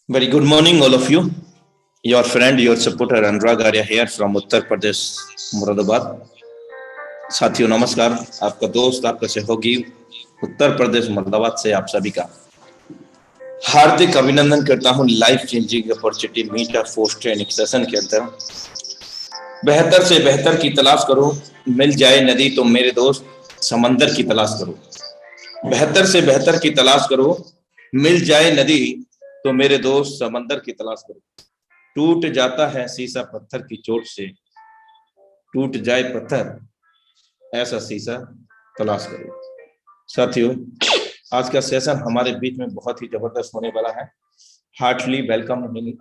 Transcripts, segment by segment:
Very good morning, all of you. Your friend, your supporter Anurag Arya here from Uttar Pradesh Moradabad. साथियों नमस्कार. आपका दोस्त, आपका सहयोगी उत्तर प्रदेश मुरादाबाद से आप सभी का हार्दिक अभिनंदन करता हूं. Life changing opportunity meet of force training session के अंदर बेहतर से बेहतर की तलाश करो, मिल जाए नदी तो मेरे दोस्त समंदर की तलाश करो. बेहतर से बेहतर की तलाश करो, मिल जाए नदी तो मेरे दोस्त समंदर की तलाश करो. टूट जाता है शीशा पत्थर की चोट से, टूट जाए पत्थर ऐसा शीशा तलाश करो. साथियों आज का सेशन हमारे बीच में बहुत ही जबरदस्त होने वाला है. Heartly welcome in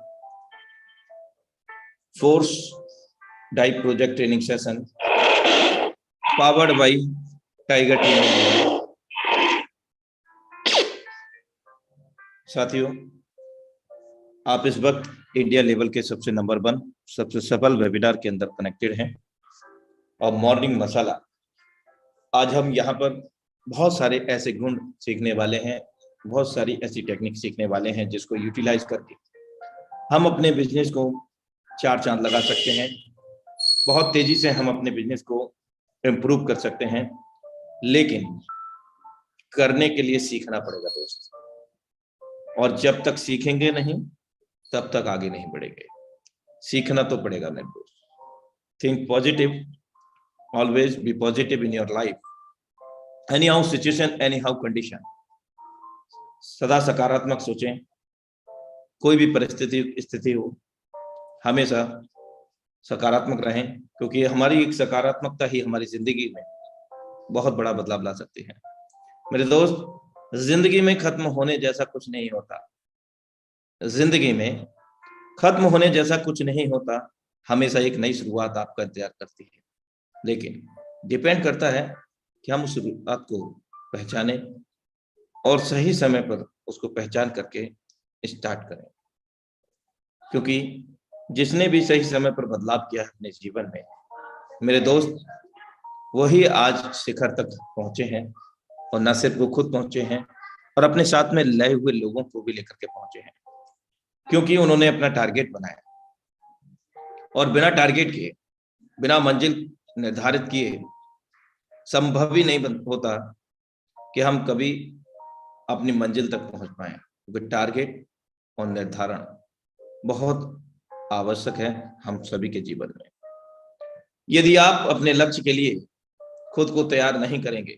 force dive project training session powered by tiger team. साथियों आप इस वक्त इंडिया लेवल के सबसे नंबर 1 सबसे सफल वेबिनार के अंदर कनेक्टेड हैं. और मॉर्निंग मसाला आज हम यहाँ पर बहुत सारे ऐसे गुण सीखने वाले हैं, बहुत सारी ऐसी टेक्निक सीखने वाले हैं जिसको यूटिलाइज करके हम अपने बिजनेस को 4 चांद लगा सकते हैं. बहुत तेजी से हम अपने बिजनेस को इम्प्रूव कर सकते हैं, लेकिन करने के लिए सीखना पड़ेगा दोस्त. और जब तक सीखेंगे नहीं तब तक आगे नहीं बढ़ेंगे. सीखना तो पड़ेगा मेरे दोस्त. Think positive, always be positive in your life, any how situation, any how condition. सदा सकारात्मक सोचें. कोई भी स्थिति हो, हमेशा सकारात्मक रहें, क्योंकि हमारी एक सकारात्मकता ही हमारी जिंदगी में बहुत बड़ा बदलाव ला सकती है. मेरे दोस्त जिंदगी में खत्म होने जैसा कुछ नहीं होता. जिंदगी में खत्म होने जैसा कुछ नहीं होता. हमेशा एक नई शुरुआत आपका इंतजार करती है, लेकिन डिपेंड करता है कि हम उस शुरुआत को पहचाने और सही समय पर उसको पहचान करके स्टार्ट करें. क्योंकि जिसने भी सही समय पर बदलाव किया अपने जीवन में, मेरे दोस्त वही आज शिखर तक पहुंचे हैं. और न सिर्फ वो खुद पहुंचे हैं और अपने साथ में लए हुए लोगों को भी लेकर के पहुंचे हैं, क्योंकि उन्होंने अपना टारगेट बनाया. और बिना टारगेट के, बिना मंजिल निर्धारित किए संभव ही नहीं होता कि हम कभी अपनी मंजिल तक पहुंच पाए. क्योंकि टारगेट और निर्धारण बहुत आवश्यक है हम सभी के जीवन में. यदि आप अपने लक्ष्य के लिए खुद को तैयार नहीं करेंगे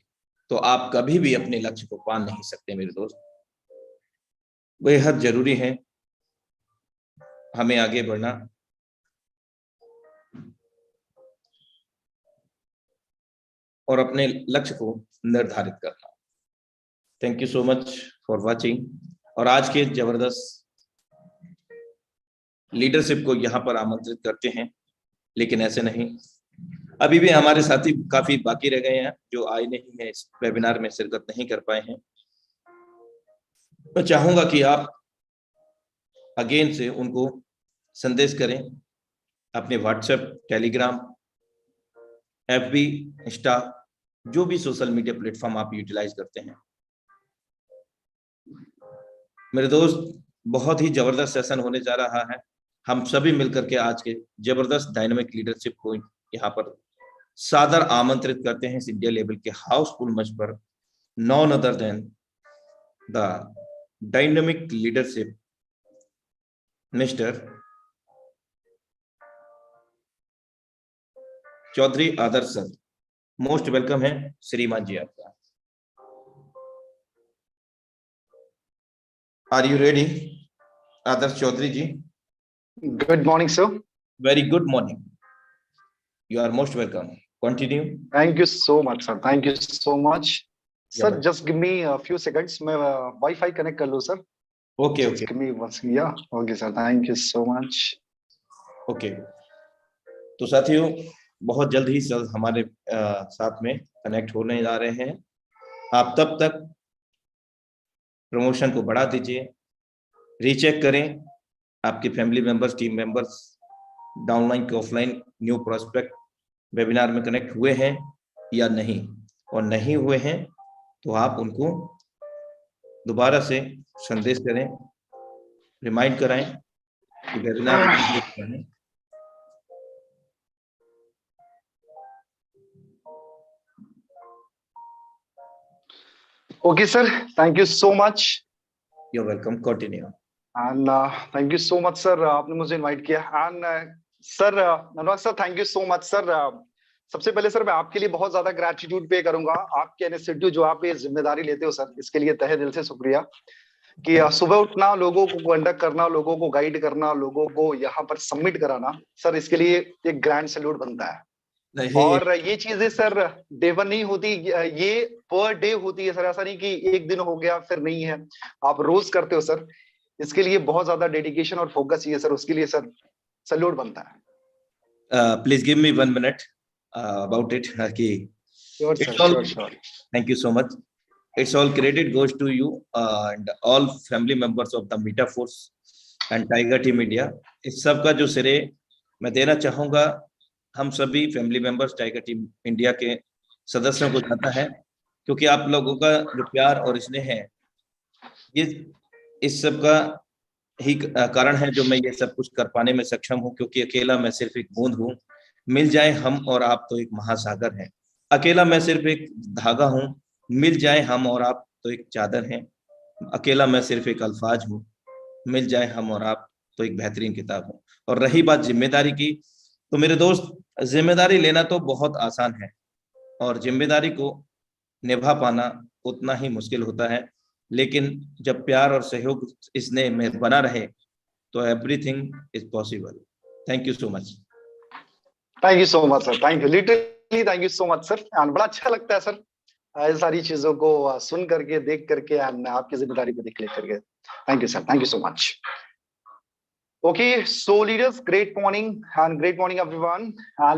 तो आप कभी भी अपने लक्ष्य को पा नहीं सकते. मेरे दोस्त बेहद जरूरी है हमें आगे बढ़ना और अपने लक्ष्य को निर्धारित करना. Thank you so much for watching. और आज के जबरदस्त लीडरशिप को यहाँ पर आमंत्रित करते हैं, लेकिन ऐसे नहीं, अभी भी हमारे साथी काफी बाकी रह गए हैं जो आए नहीं है, इस वेबिनार में शिरकत नहीं कर पाए हैं. मैं चाहूंगा कि आप अगेन से उनको संदेश करें अपने व्हाट्सएप, टेलीग्राम, एफबी, इंस्टा, जो भी सोशल मीडिया प्लेटफॉर्म आप यूटिलाइज करते हैं. मेरे दोस्त बहुत ही जबरदस्त सेशन होने जा रहा है. हम सभी मिलकर के आज के जबरदस्त डायनामिक लीडरशिप को यहाँ पर सादर आमंत्रित करते हैं इस इंडिया लेवल के हाउसफुल मंच पर. None other than the dynamic leadership mister Chaudhary Adarsh sir. Most welcome है श्रीमान जी आपका. Are you ready, Adarsh Chaudhary ji? Good morning, sir. Very good morning. You are most welcome. Continue. Thank you so much, sir. Thank you so much. Yeah, Sir, but- just give me a few seconds. मैं Wi-Fi connect कर लूँ, sir. Okay, Just okay, give me one second. Yeah. Okay, sir. Thank you so much. okay. तो साथियों, बहुत जल्द ही sir हमारे साथ में कनेक्ट होने जा रहे हैं। आप तब तक प्रमोशन को बढ़ा दीजिए, रीचेक करें आपके family members, team members downline के ऑफलाइन न्यू प्रोस्पेक्ट वेबिनार में कनेक्ट हुए हैं या नहीं, और नहीं हुए हैं तो आप उनको दोबारा से संदेश करें, रिमाइंड कराएं कि वेबिनार करें। Okay, sir. Thank you so much. You're welcome. Continue. And thank you so much, sir. आपने मुझे इनवाइट किया. And sir, Anurag sir, thank you so much, sir. सबसे पहले सर मैं आपके लिए बहुत ज्यादा ग्रेटिट्यूड पे करूंगा. आपके इनिशिएटिव जो आप ये जिम्मेदारी लेते हो सर, इसके लिए तहे दिल से शुक्रिया. कि सुबह उठना, लोगों को कंडक्ट करना, लोगों को गाइड करना, लोगों को यहाँ पर सबमिट कराना, सर इसके लिए एक ग्रैंड सैल्यूट बनता है. और ये चीजें सर डे वन नहीं होती, ये पर डे होती है सर. ऐसा नहीं कि एक दिन हो गया फिर नहीं है, आप रोज करते हो सर. इसके लिए बहुत ज्यादा डेडिकेशन और फोकस चाहिए सर. उसके लिए सर सैल्यूट बनता है. Please give me 1 minute about it. Sure, sir. Sure. Thank you so much. It's all credit goes to you and all family members of the Meta Force and Tiger Team India. इस सब का जो श्रेय मैं देना चाहूंगा हम सभी family members tiger team India के सदस्यों को जाता है, क्योंकि आप लोगों का जो प्यार और स्नेह है, ये इस सब का ही कारण है जो मैं ये सब कुछ कर पाने में सक्षम हूँ, क्योंकि अकेला मैं सिर्फ एक बूंद हूँ, मिल जाए हम और आप तो एक महासागर है. अकेला मैं सिर्फ एक धागा हूँ, मिल जाए हम और आप तो एक चादर है. अकेला मैं सिर्फ एक अल्फाज हूँ, मिल जाए हम और आप तो एक बेहतरीन किताब हूँ. और रही बात जिम्मेदारी की, तो मेरे दोस्त, जिम्मेदारी लेना तो बहुत आसान है और जिम्मेदारी को निभा पाना उतना ही मुश्किल होता है, लेकिन जब प्यार और सहयोग इसने में बना रहे तो everything is possible. Thank you so much. Thank you so much sir. Thank you, literally thank you so much sir. And बड़ा अच्छा लगता है सर ये सारी चीजों को सुन करके, देख करके, एंड आपकी जिम्मेदारी को देख ले करके. Thank you sir. Thank you so much. Okay, so leaders, great morning and great morning everyone.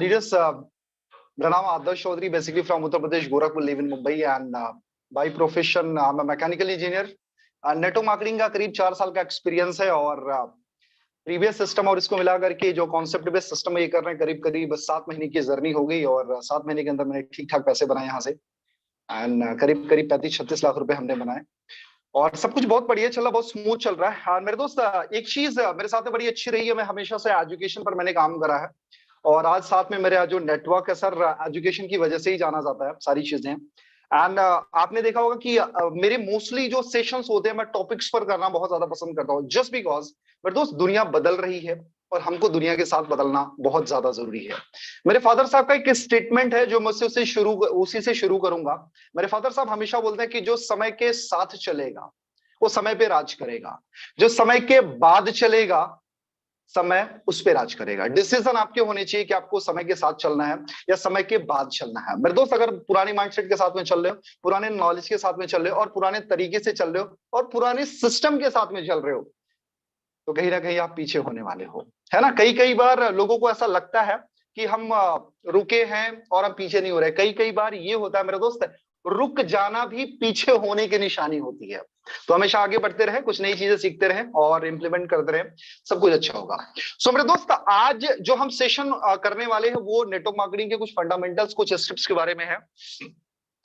Leaders, मेरा नाम आदर्श Chaudhary, basically from Uttar Pradesh, Gorakhpur, live in Mumbai, and by profession I'm a mechanical engineer. Network marketing का करीब 4 साल का experience है और previous system और इसको मिला करके जो कॉन्सेप्ट बेस्ड सिस्टम ये कर रहे हैं, करीब करीब 7 महीने की जर्नी हो गई और 7 महीने के अंदर मैंने ठीक ठाक पैसे बनाए यहाँ से. एंड करीब करीब 35-36 लाख रुपए हमने बनाए और सब कुछ बहुत बढ़िया चल रहा, बहुत स्मूथ चल रहा है. मेरे दोस्त, एक चीज मेरे साथ में बड़ी अच्छी रही है, मैं हमेशा से एजुकेशन पर मैंने काम करा है और आज साथ में मेरा जो नेटवर्क है सर, एजुकेशन की वजह से ही जाना जाता है सारी चीजें. एंड आपने देखा होगा कि मेरे मोस्टली जो सेशंस होते हैं मैं टॉपिक्स पर करना बहुत ज्यादा पसंद करता हूँ, जस्ट बिकॉज मेरे दोस्त दुनिया बदल रही है और हमको दुनिया के साथ बदलना बहुत ज्यादा जरूरी है. मेरे फादर साहब का एक स्टेटमेंट है जो मैं उसी से शुरू करूंगा. मेरे फादर साहब हमेशा बोलते हैं कि जो समय के साथ चलेगा वो समय पे राज करेगा, जो समय के बाद चलेगा समय उस पे राज करेगा. डिसीजन आपके होने चाहिए कि आपको समय के साथ चलना है या समय के बाद चलना है. मेरे दोस्त, अगर पुराने माइंडसेट के साथ में चल रहे हो, पुराने नॉलेज के साथ में चल रहे हो और पुराने तरीके से चल रहे हो और पुराने सिस्टम के साथ में चल रहे हो, तो कहीं ना कहीं आप पीछे होने वाले हो, है ना. कई बार लोगों को ऐसा लगता है कि हम रुके हैं और हम पीछे नहीं हो रहे. कई बार ये होता है मेरे दोस्त, रुक जाना भी पीछे होने की निशानी होती है. तो हमेशा आगे बढ़ते रहे, कुछ नई चीजें सीखते रहे और इंप्लीमेंट करते रहे, सब कुछ अच्छा होगा. सो मेरे दोस्त, आज जो हम सेशन करने वाले हैं वो नेटवर्क मार्केटिंग के कुछ फंडामेंटल्स, कुछ स्टेप्स के बारे में है,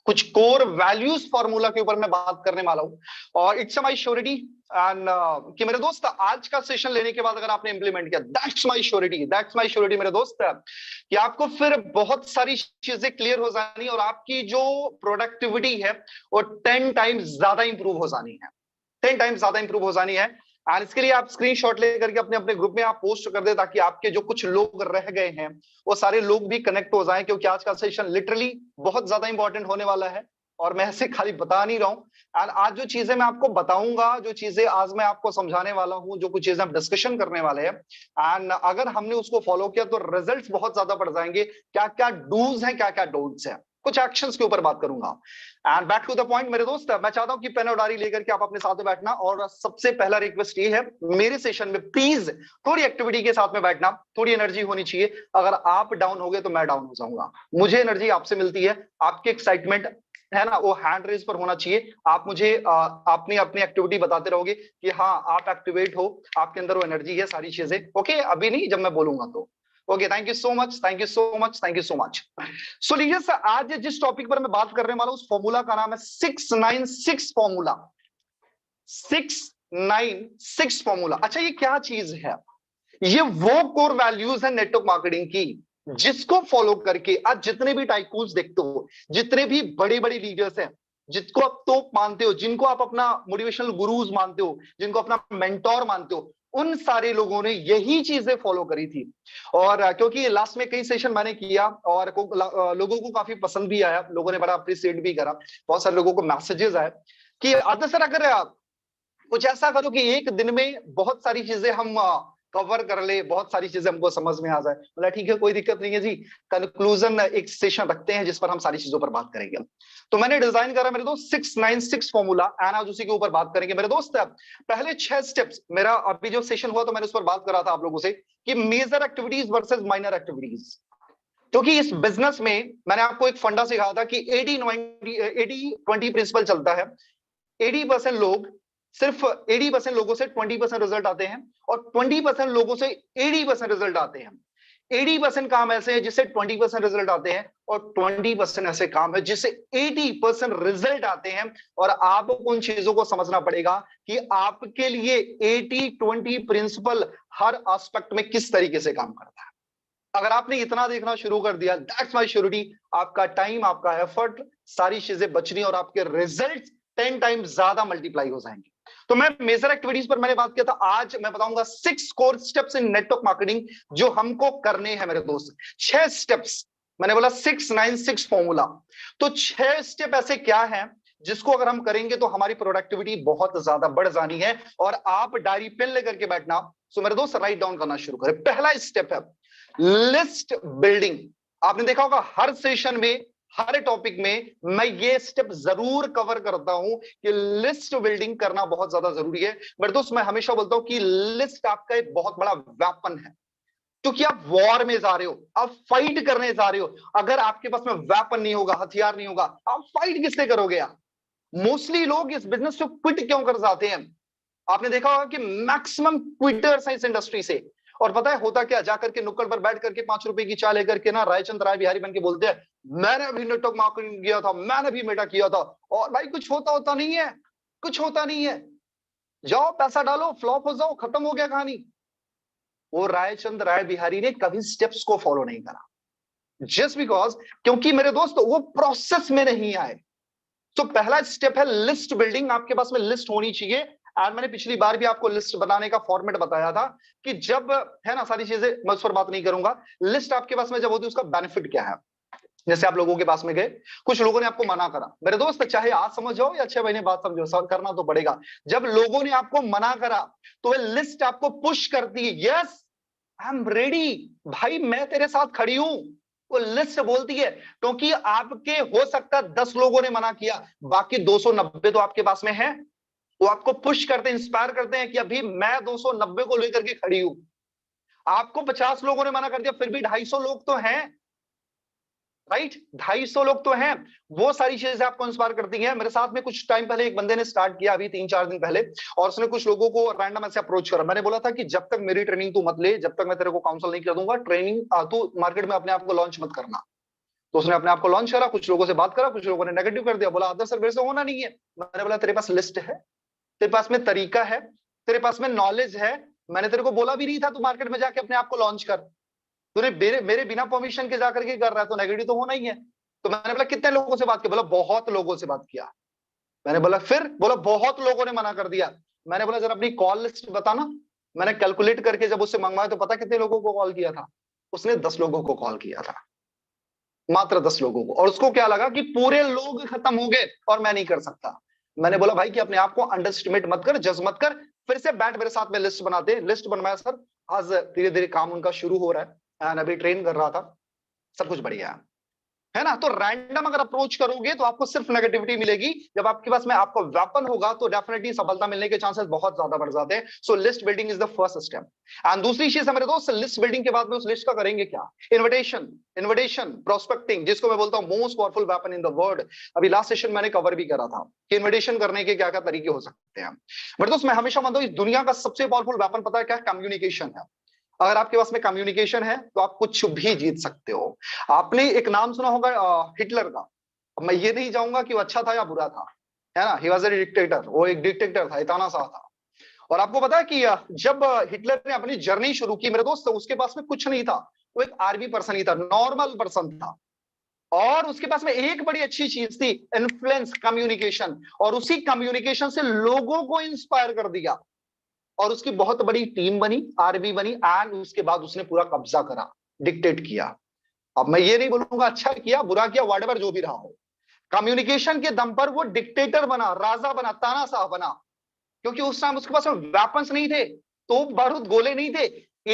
कुछ कोर वैल्यूज फॉर्मूला के ऊपर मैं बात करने वाला हूं. और इट्स माय श्योरिटी एंड कि मेरे दोस्त, आज का सेशन लेने के बाद अगर आपने इंप्लीमेंट किया, दैट्स माय श्योरिटी मेरे दोस्त, कि आपको फिर बहुत सारी चीजें क्लियर हो जानी और आपकी जो प्रोडक्टिविटी है वो 10 टाइम्स ज्यादा इंप्रूव हो जानी है, 10 टाइम्स ज्यादा इंप्रूव हो जानी है. और इसके लिए आप स्क्रीनशॉट लेकर के अपने अपने ग्रुप में आप पोस्ट कर दे, ताकि आपके जो कुछ लोग रह गए हैं वो सारे लोग भी कनेक्ट हो जाएं, क्योंकि आज का सेशन लिटरली बहुत ज्यादा इंपॉर्टेंट होने वाला है. और मैं ऐसे खाली बता नहीं रहा हूं। एंड आज जो चीजें मैं आपको बताऊंगा, जो चीजें आज मैं आपको समझाने वाला हूं, जो कुछ चीजें हम डिस्कशन करने वाले हैं, एंड अगर हमने उसको फॉलो किया तो रिजल्ट्स बहुत ज्यादा बढ़ जाएंगे। क्या क्या डूज हैं, क्या क्या डोंट्स हैं, कुछ एक्शंस के ऊपर बात करूंगा। And back to the point मेरे दोस्त, मैं चाहता हूं कि पेन और डायरी लेकर के आप अपने साथ में बैठना, और सबसे पहला रिक्वेस्ट ये है, मेरे सेशन में प्लीज थोड़ी एक्टिविटी के साथ में बैठना, थोड़ी एनर्जी होनी चाहिए। अगर आप डाउन हो गए तो मैं डाउन हो जाऊंगा। मुझे एनर्जी आपसे मिलती है, आपकी एक्साइटमेंट है ना, वो हैंड रेज पर होना चाहिए। आप मुझे अपनी अपनी एक्टिविटी बताते रहोगे कि हाँ आप एक्टिवेट हो, आपके अंदर वो एनर्जी है, सारी चीजें ओके। अभी नहीं, जब मैं बोलूंगा तो okay. Thank you so much, thank you so much, thank you so much. So लीजिए सर, आज जिस टॉपिक पर मैं बात करने वाला हूं उस फॉर्मूला का नाम है 696 फॉर्मूला। 696 फॉर्मूला। अच्छा ये क्या चीज है? ये वो कोर वैल्यूज है नेटवर्क मार्केटिंग की, जिसको फॉलो करके आज जितने भी टाइकून्स देखते हो, जितने भी बड़े बड़े लीडर्स हैं, जिसको आप तोप मानते हो, जिनको आप अपना मोटिवेशनल गुरुज मानते हो, जिनको अपना मेंटोर मानते हो, उन सारे लोगों ने यही चीजें फॉलो करी थी। और क्योंकि लास्ट में कई सेशन मैंने किया और लोगों को काफी पसंद भी आया, लोगों ने बड़ा अप्रिशिएट भी करा, बहुत सारे लोगों को मैसेजेस आए कि सर अगर कुछ ऐसा करो कि एक दिन में बहुत सारी चीजें हम कवर कर ले, बहुत सारी चीजें हमको समझ में आ जाए। बोला ठीक है, कोई दिक्कत नहीं है जी, कंक्लूजन एक सेशन रखते हैं जिस पर हम सारी चीजों पर बात करेंगे। तो मैंने डिजाइन करा मेरे दोस्त 696 फॉर्मूला, एंड आज उसी के ऊपर बात करेंगे मेरे दोस्त। पहले 6 स्टेप्स, मेरा अभी जो सेशन हुआ तो मैंने उस पर बात करा था आप लोगों से कि major activities versus minor activities. क्योंकि इस बिजनेस में मैंने आपको एक फंडा सिखाया था कि 80-20 प्रिंसिपल चलता है। 80% लोग, सिर्फ 80% लोगों से 20% रिजल्ट आते हैं, और 20% लोगों से 80% रिजल्ट आते हैं। 80% काम ऐसे हैं जिससे 20% रिजल्ट आते हैं, और 20% ऐसे काम है जिससे 80% रिजल्ट आते हैं। और आपको उन चीजों को समझना पड़ेगा कि आपके लिए 80-20 प्रिंसिपल हर एस्पेक्ट में किस तरीके से काम करता है। अगर आपने इतना देखना शुरू कर दिया, दैट्स माय श्योरिटी, आपका टाइम, आपका एफर्ट, सारी चीजें बचनी और आपके रिजल्ट 10 टाइम्स ज्यादा मल्टीप्लाई हो जाएंगे। तो मैं मेजर एक्टिविटीज पर मैंने बात किया था, आज मैं बताऊंगा 6 core steps in network marketing जो हमको करने हैं मेरे दोस्त। 6 स्टेप्स, मैंने बोला 696 फॉर्मूला। तो 6 स्टेप ऐसे क्या है जिसको अगर हम करेंगे तो हमारी प्रोडक्टिविटी बहुत ज्यादा बढ़ जानी है। और आप डायरी पेन लेकर के बैठना। सो मेरे दोस्त राइट डाउन करना शुरू करें। पहला स्टेप है लिस्ट बिल्डिंग। आपने देखा होगा हर सेशन में, हर टॉपिक में मैं ये स्टेप जरूर कवर करता हूं कि लिस्ट बिल्डिंग करना बहुत ज्यादा जरूरी है। मेरे दोस्त मैं हमेशा बोलता हूं कि लिस्ट आपका एक बहुत बड़ा वेपन है, क्योंकि आप वॉर में जा रहे हो, आप फाइट करने जा रहे हो। अगर आपके पास में वेपन नहीं होगा, हथियार नहीं होगा, आप फाइट किससे करोगे यार? मोस्टली लोग इस बिजनेस को क्विट क्यों कर जाते हैं? आपने देखा होगा कि मैक्सिमम क्विटर्स हैं इस इंडस्ट्री से। और पता है होता क्या, जाकर के नुक्कड़ पर बैठ करके 5 रुपए की चाय लेकर के ना रायचंद राय बिहारी बन के बोलते हैं मैंने भी नेटवर्क मार्केटिंग किया था, मैंने भी मेटा किया था। और भाई कुछ होता नहीं है, कुछ होता नहीं है। जाओ पैसा डालो, फ्लॉप हो जाओ, खत्म हो गया कहानी। वो रायचंद राय बिहारी ने कभी स्टेप्स को फॉलो नहीं करा, जस्ट बिकॉज, क्योंकि मेरे दोस्त वो प्रोसेस में नहीं आए। तो पहला स्टेप है लिस्ट बिल्डिंग। आपके पास में लिस्ट होनी चाहिए। और मैंने पिछली बार भी आपको लिस्ट बनाने का फॉर्मेट बताया था कि जब, है ना, सारी चीजें मैं उस पर बात नहीं करूंगा। लिस्ट आपके पास में जब होती है उसका बेनिफिट क्या है? जैसे आप लोगों के पास में गए, कुछ लोगों ने आपको मना करा, मेरे दोस्त चाहे आज समझो या 6 महीने बाद समझो, सॉल्व करना तो पड़ेगा। जब लोगों ने आपको मना करा तो वह लिस्ट आपको पुश करती है, यस आई एम रेडी, भाई मैं तेरे साथ खड़ी हूं। वो लिस्ट बोलती है, क्योंकि आपके हो सकता 10 लोगों ने मना किया, बाकी 290 तो आपके पास में है। वो आपको पुश करते हैं, इंस्पायर करते हैं कि अभी मैं 290 को लेकर के खड़ी हूं। आपको 50 लोगों ने मना कर दिया, फिर भी 250 लोग तो हैं, राइट? 250 लोग तो हैं। वो सारी चीजें आपको इंस्पायर करती हैं। मेरे साथ में कुछ टाइम पहले एक बंदे ने स्टार्ट किया, अभी 3-4 दिन पहले, और उसने कुछ लोगों को रैंडम ऐसे अप्रोच करा। मैंने बोला था कि जब तक मेरी ट्रेनिंग तू मत ले, जब तक मैं तेरे को काउंसल नहीं कर दूंगा, ट्रेनिंग तू मार्केट में अपने आप को लॉन्च मत करना। तो उसने अपने आप को लॉन्च करा, कुछ लोगों से बात करा, कुछ लोगों ने नेगेटिव कर दिया, बोला आदर सर मेरे से होना नहीं है। मैंने बोला तेरे पास लिस्ट है, तेरे पास में तरीका है, तेरे पास में नॉलेज है। मैंने तेरे को बोला भी नहीं था तू मार्केट में जाके अपने आप को लॉन्च कर। तूने मेरे बिना परमिशन के जाकर के कर रहा है, तो नेगेटिव तो होना ही है। तो मैंने बोला कितने लोगों से बात किया? बोला बहुत लोगों से बात किया। मैंने बोला फिर? बोला बहुत लोगों ने मना कर दिया। मैंने बोला जरा अपनी कॉल लिस्ट बताना। मैंने कैलकुलेट करके जब उससे मंगवाया तो पता कितने लोगों को कॉल किया था? उसने 10 लोगों को कॉल किया था। मात्र 10 लोगों को। और उसको क्या लगा कि पूरे लोग खत्म हो गए और मैं नहीं कर सकता। मैंने बोला भाई कि अपने आप को अंडरएस्टिमेट मत कर, जज मत कर, फिर से बैठ मेरे साथ में लिस्ट बनाते हैं। लिस्ट बनवाया सर, आज धीरे धीरे काम उनका शुरू हो रहा है एंड अभी ट्रेन कर रहा था, सब कुछ बढ़िया है ना। तो रैंडम अगर अप्रोच करोगे तो आपको सिर्फ नेगेटिविटी मिलेगी। जब आपके पास में आपका वेपन होगा तो डेफिनेटली सफलता मिलने के चांसेस बहुत ज्यादा बढ़ जाते हैं। So list building is the first step. And दूसरी चीज है मेरे दोस्त, लिस्ट बिल्डिंग के बाद में उस लिस्ट का करेंगे क्या? इन्विटेशन, इन्विटेशन प्रोस्पेक्टिंग, जिसको मैं बोलता हूं most powerful weapon in the world. अभी लास्ट सेशन मैंने कवर भी करा था कि इन्विटेशन करने के क्या क्या तरीके हो सकते हैं। मेरे दोस्त मैं हमेशा मानता हूं इस दुनिया का सबसे पावरफुल वेपन पता है क्या? कम्युनिकेशन है। अगर आपके पास में कम्युनिकेशन है तो आप कुछ भी जीत सकते हो। आपने एक नाम सुना होगा हिटलर का। अब मैं ये नहीं चाहूंगा कि वो अच्छा था या बुरा था, है ना। ही वॉज ए डिक्टेटर, वो एक डिक्टेटर था, इतना सा था। और आपको पता है कि जब हिटलर ने अपनी जर्नी शुरू की मेरे दोस्त, उसके पास में कुछ नहीं था। वो एक आर्मी पर्सन ही था, नॉर्मल पर्सन था। और उसके पास में एक बड़ी अच्छी चीज थी, इन्फ्लुएंस, कम्युनिकेशन। और उसी कम्युनिकेशन से लोगों को इंस्पायर कर दिया और उसकी बहुत बड़ी टीम बनी, आर्मी बनी एंड उसके बाद उसने पूरा कब्जा करा, डिक्टेट किया। अब मैं ये नहीं बोलूंगा अच्छा किया बुरा किया, व्हाटएवर जो भी रहा हो, कम्युनिकेशन के दम पर वो डिक्टेटर बना, राजा बना, तानाशाह बना। क्योंकि उस टाइम उसके पास वेपन्स नहीं थे, तो बारूद गोले नहीं थे।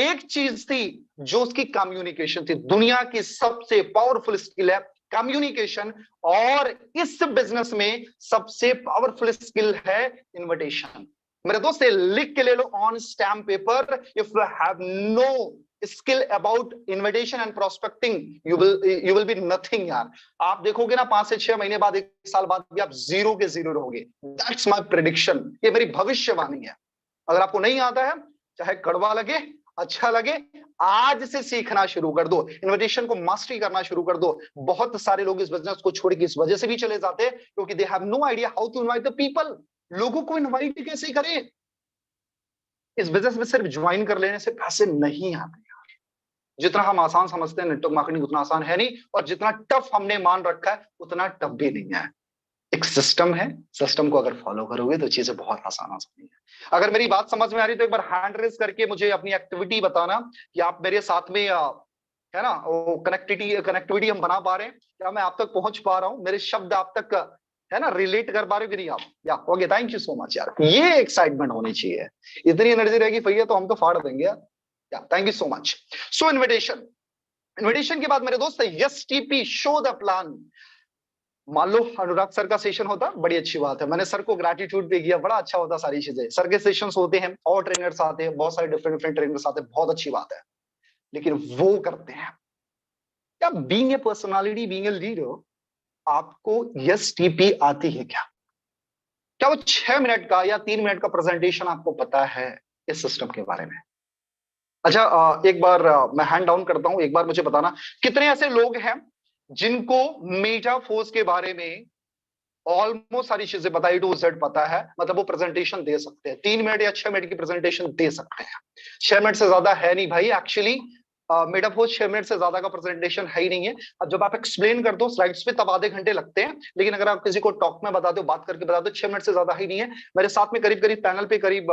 एक चीज थी जो उसकी कम्युनिकेशन थी। दुनिया की सबसे पावरफुल स्किल है कम्युनिकेशन। और इस बिजनेस में सबसे पावरफुल स्किल है इन्विटेशन। मेरे दोस्त लिख के ले लो on stamp paper, if you have no skill about invitation and prospecting you will be nothing यार। आप देखोगे ना 5 से 6 महीने बाद, 1 साल बाद भी आप जीरो के जीरो रहोगे। दैट्स माय प्रेडिक्शन, ये मेरी भविष्यवाणी है। अगर आपको नहीं आता है, चाहे कड़वा लगे अच्छा लगे, आज से सीखना शुरू कर दो, इन्विटेशन को मास्टरी करना शुरू कर दो। बहुत सारे लोग इस बिजनेस को छोड़ के इस वजह से भी चले जाते हैं क्योंकि they have no idea how to invite the people. लोगों को इनवाइट कैसे करें? इस बिजनेस में सिर्फ ज्वाइन कर लेने से पैसे नहीं आते। जितना हम आसान समझते हैं नेटवर्क मार्केटिंग उतना आसान है नहीं, और जितना टफ हमने मान रखा है उतना टफ भी नहीं है। एक सिस्टम है, सिस्टम को अगर फॉलो करोगे तो चीजें बहुत आसान हो सकती है। अगर मेरी बात समझ में आ रही तो एक बार हैंड रेज करके मुझे अपनी एक्टिविटी बताना कि आप मेरे साथ में है ना वो कनेक्टिविटी हम बना पा रहे हैं, क्या मैं आप तक पहुंच पा रहा हूँ, मेरे शब्द आप तक है ना रिलेट कर पा रहे हो कि नहीं आप? या okay, thank you so much यार, ये एक्साइटमेंट होनी चाहिए। इतनी एनर्जी रहेगी भैया तो हम तो फाड़ देंगे यार। या thank you so much. So invitation, invitation के बाद मेरे दोस्त yes TP, show the plan. मान लो अनुराग सर का सेशन होता, बड़ी अच्छी बात है, मैंने सर को ग्रेटिट्यूड पे किया, बड़ा अच्छा होता सारी चीजें। सर के सेशंस होते हैं और ट्रेनर्स आते हैं, बहुत सारे डिफरेंट डिफरेंट ट्रेनर्स आते हैं, बहुत अच्छी बात है। लेकिन वो करते हैं क्या? Being a personality, being a leader, आपको यस टीपी आती है क्या? क्या वो 6 मिनट का या 3 मिनट का प्रेजेंटेशन आपको पता है इस सिस्टम के बारे में? अच्छा एक बार मैं हैंड डाउन करता हूं, एक बार मुझे बताना कितने ऐसे लोग हैं जिनको मेटाफोर्स के बारे में ऑलमोस्ट सारी चीजें बताई टू जेड पता है, मतलब वो प्रेजेंटेशन दे सकते हैं, 3 मिनट या 6 मिनट की प्रेजेंटेशन दे सकते हैं। 6 मिनट से ज्यादा है नहीं भाई, एक्चुअली मेटाफोर 6 मिनट से ज्यादा का प्रेजेंटेशन है ही नहीं है। अब जब आप एक्सप्लेन करते हो स्लाइड्स पे तब आधे घंटे लगते हैं, लेकिन अगर आप किसी को टॉक में बताते हो, बात करके बताते हो, 6 मिनट से ज्यादा ही नहीं है। मेरे साथ में करीब करीब पैनल पे करीब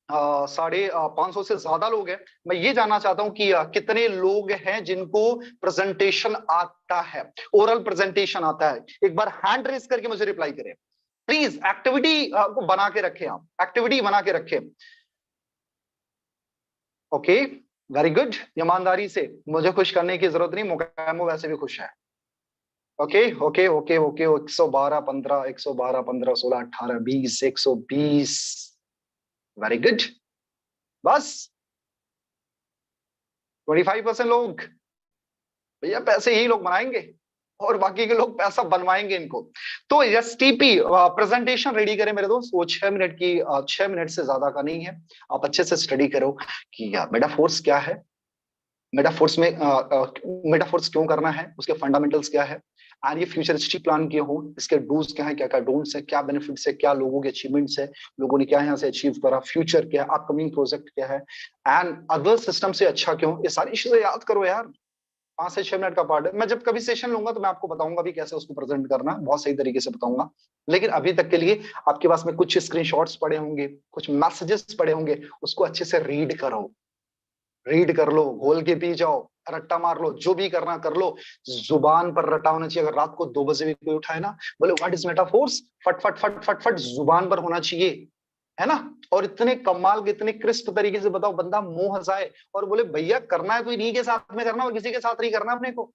550 से ज्यादा लोग हैं। मैं ये जानना चाहता हूं कि कितने लोग हैं जिनको प्रेजेंटेशन आता है, ओरल प्रेजेंटेशन आता है। एक बार हैंड रेस करके मुझे रिप्लाई करें प्लीज। एक्टिविटी को बना के रखें, आप एक्टिविटी बना के रखें। Okay, very good. ईमानदारी से, मुझे खुश करने की जरूरत नहीं, मोकामो वैसे भी खुश है। Okay okay okay okay, 112 15, 112 15 16 18 20, 120, very good. बस 25% लोग भैया पैसे यही लोग बनाएंगे और बाकी के लोग पैसा बनवाएंगे इनको। तो एसटीपी प्रेजेंटेशन रेडी करें मेरे दोस्त, वो 6 मिनट की 6 मिनट से ज्यादा का नहीं है। आप अच्छे से स्टडी करो कि मेटाफोर्स क्या है, मेटाफोर्स में मेटाफोर्स क्यों करना है, उसके फंडामेंटल्स क्या है, एंड ये फ्यूचरिस्टिक प्लान किए हो, इसके डूज क्या है, क्या क्या डोंट्स है, क्या बेनिफिट्स है, क्या लोगों के अचीवमेंट्स है, लोगों ने क्या यहाँ से अचीव करा, फ्यूचर क्या है, अपकमिंग प्रोजेक्ट क्या है, एंड अदर सिस्टम से अच्छा क्यों, ये सारी चीजें याद करो यार। 5 से 6 मिनट का पार्ट है। मैं जब कभी सेशन लूंगा तो मैं आपको बताऊंगा भी कैसे उसको प्रेजेंट करना है, बहुत सही तरीके से बताऊंगा। लेकिन अभी तक के लिए आपके पास में कुछ स्क्रीनशॉट्स पड़े होंगे, कुछ मैसेजेस पड़े होंगे, उसको अच्छे से रीड करो। रीड कर लो, घोल के पी जाओ, रट्टा मार लो, जो भी करना कर लो, जुबान पर रट्टा होना चाहिए। अगर रात को 2 बजे भी कोई उठाए ना, बोले व्हाट इज मेटाफोर्स, फट फट फट फट फट जुबान पर होना चाहिए, है ना। और इतने कमाल के, इतने क्रिस्प तरीके से बताओ, बंदा मुंह हंसाए और बोले भैया करना है तो इन्हीं के साथ में करना और किसी के साथ नहीं करना अपने को।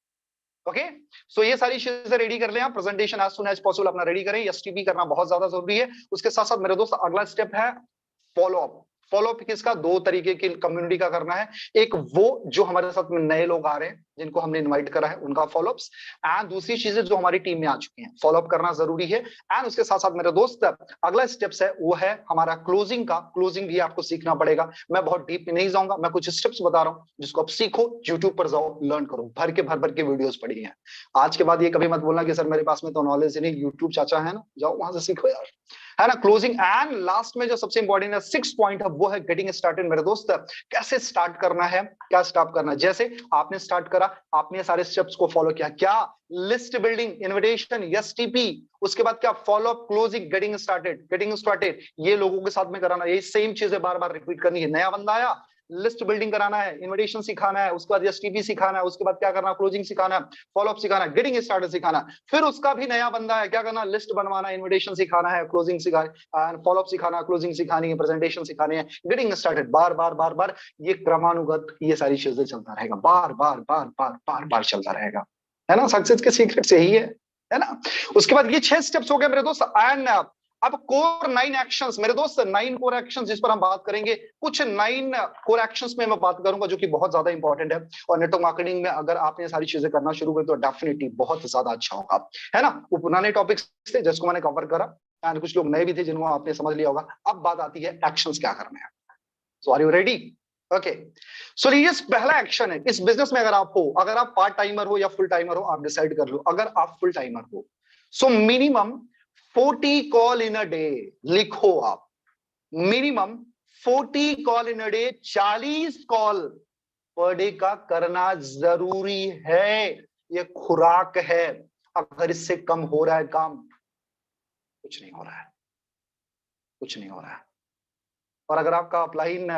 ओके, सो ये सारी चीजें रेडी कर लें आप, presentation as soon as possible अपना रेडी करें, एसटीपी करना बहुत ज्यादा जरूरी है। उसके साथ साथ मेरे दोस्त अगला स्टेप है फॉलो अप। फॉलो अप किसका, 2 तरीके की कम्युनिटी का करना है। एक वो जो हमारे साथ में नए लोग आ रहे हैं जिनको हमने इनवाइट करा है उनका फॉलोअप्स, एंड दूसरी चीजें जो हमारी टीम में आ चुकी हैं, फॉलोअप करना जरूरी है। एंड उसके साथ साथ मेरे दोस्त अगला स्टेप्स है वो है हमारा क्लोजिंग का। क्लोजिंग भी आपको सीखना पड़ेगा, मैं बहुत डीप में नहीं जाऊंगा, मैं कुछ स्टेप्स बता रहा हूं जिसको आप सीखो, यूट्यूब पर जाओ, लर्न करो, भर भर के वीडियोस पड़ी हैं। आज के बाद ये कभी मत बोलना कि सर मेरे पास में तो नॉलेज नहीं, यूट्यूब चाचा है ना, जाओ वहां से सीखो यार, है ना। क्लोजिंग एंड लास्ट में जो सबसे इंपॉर्टेंट है 6 पॉइंट है वो है गेटिंग स्टार्टेड। मेरे दोस्त कैसे स्टार्ट करना है, क्या स्टार्ट करना है। जैसे आपने स्टार्ट करा, आपने सारे स्टेप्स को फॉलो किया, क्या लिस्ट बिल्डिंग, इनविटेशन, एसटीपी, उसके बाद क्या follow up, closing, getting started, ये लोगों के साथ में कराना, ये सेम चीजें बार बार रिपीट करनी है। नया बंदा आया, लिस्ट बिल्डिंग कराना है, इनविटेशन सिखाना है, उसके बाद एसटीपी सिखाना है, उसके बाद क्या करना, क्लोजिंग सिखाना है, फॉलो अप सिखाना है, गेटिंग स्टार्टेड सिखाना है। फिर उसका भी नया बंदा है, क्या करना, लिस्ट बनवाना है, इनविटेशन सिखाना है, क्लोजिंग सिखाना, फॉलो अप सिखाना, क्लोजिंग सिखानी है, प्रेजेंटेशन सिखानी है, गेटिंग स्टार्टेड, बार बार बार बार ये क्रमानुगत ये सारी चीजें चलता रहेगा, बार बार बार बार बार बार चलता रहेगा, है ना। सक्सेस के सीक्रेट यही है ना। उसके बाद ये 6 स्टेप्स हो गए मेरे दोस्त। एंड अब कोर 9 एक्शंस मेरे दोस्त, 9 कोर एक्शंस जिस पर हम बात करेंगे, कुछ 9 कोर एक्शंस में मैं बात करूंगा जो कि बहुत ज्यादा इंपॉर्टेंट है। और नेटवर्क मार्केटिंग में अगर आपने ये सारी चीजें करना शुरू कर तो डेफिनेटली बहुत ज्यादा अच्छा होगा, है ना। वो पुराने टॉपिक्स थे जिसको मैंने कवर करा, एंड कुछ लोग नए भी थे जिनको आपने समझ लिया होगा। अब बात आती है एक्शंस क्या करने हैं। सो आर यू रेडी? ओके, सो ये पहला एक्शन है इस बिजनेस में। अगर आप हो, अगर आप पार्ट टाइमर हो या फुल टाइमर हो, आप डिसाइड कर लो। अगर आप फुल टाइमर हो so minimum 40 call in a day, लिखो आप, minimum 40 call in a day, 40 call per day का करना जरूरी है। ये खुराक है। अगर इससे कम हो रहा है काम, कुछ नहीं हो रहा है, कुछ नहीं हो रहा है। और अगर आपका अपलाइन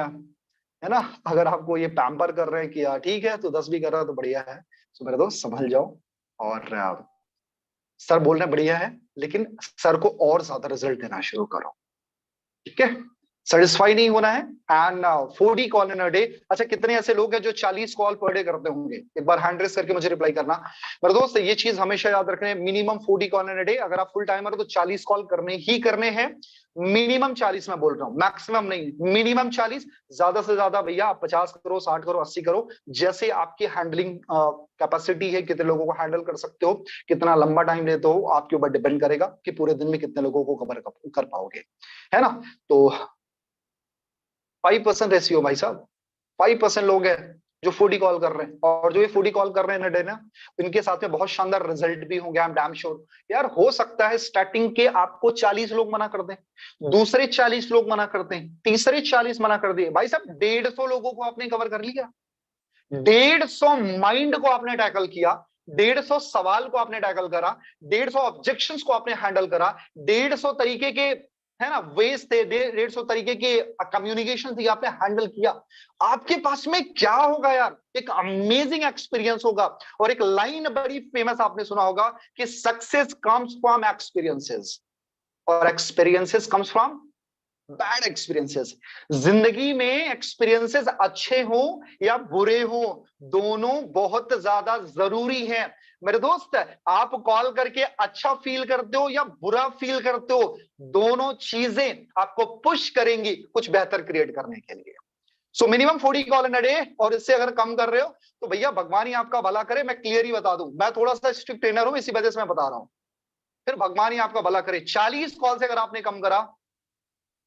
है ना, अगर आपको ये पैम्पर कर रहे हैं कि यार ठीक है तो 10 भी कर रहा है तो बढ़िया है, तो मेरे दोस्त संभल जाओ। और सर बोल रहे हैं बढ़िया है, लेकिन सर को और ज्यादा रिजल्ट देना शुरू करो, ठीक है। सेटिस्फाई नहीं होना है। And 40 call in a day. अच्छा, कितने ऐसे लोग हैं जो 40 कॉल पर डे करते होंगे? एक बार हैंड रेस करके मुझे रिप्लाई करना। मेरे दोस्त ये चीज हमेशा याद रखना है, minimum 40 call in a day. अगर आप फुल टाइमर हो तो 40 कॉल करने ही करने हैं। मिनिमम 40 मैं बोल रहा हूँ, मैक्सिमम नहीं, मिनिमम 40। ज्यादा से ज्यादा भैया आप 50 करो, 60 करो, 80 करो, जैसे आपकी हैंडलिंग कैपेसिटी है, कितने लोगों को हैंडल कर सकते हो, कितना लंबा टाइम लेते हो, आपके ऊपर डिपेंड करेगा कि पूरे दिन में कितने लोगों को कवर कर पाओगे, है ना। तो 5% रेशियो भाई साहब, 5% लोग हैं जो 40 कॉल कर रहे हैं, और जो ये 40 कॉल कर रहे हैं डे ना, इनके साथ में बहुत शानदार रिजल्ट भी होंगे, आई एम डैम श्योर। यार हो सकता है स्टार्टिंग के आपको 40 लोग मना कर दें, दूसरे 40 लोग मना करते हैं, तीसरे 40 मना कर दिए, भाई साहब 150 लोगों को आपने कवर कर लिया, 150 माइंड को आपने टैकल किया, 150 सवाल को आपने टैकल करा, 150 ऑब्जेक्शंस को आपने हैंडल करा, 150 तरीके के, है ना, वेज थे, 150 तरीके के कम्युनिकेशन थी, आपने हैंडल किया। आपके पास में क्या होगा यार, एक अमेजिंग एक्सपीरियंस होगा। और एक लाइन बड़ी फेमस आपने सुना होगा कि सक्सेस कम्स फ्रॉम एक्सपीरियंसेस, और experiences comes from bad experiences. जिंदगी में एक्सपीरियंसेस अच्छे हो या बुरे हो, दोनों बहुत ज्यादा जरूरी है मेरे दोस्त। आप कॉल करके अच्छा फील करते हो या बुरा फील करते हो, दोनों चीजें आपको पुश करेंगी कुछ बेहतर क्रिएट करने के लिए। So minimum 40 call in a day, और इससे अगर कम कर रहे हो तो भैया भगवान ही आपका भला करे। मैं क्लियर ही बता दूं, मैं थोड़ा सा स्ट्रिक्ट ट्रेनर हूं, इसी वजह से मैं बता रहा हूं, फिर भगवान ही आपका भला करे। 40 कॉल से अगर आपने कम करा,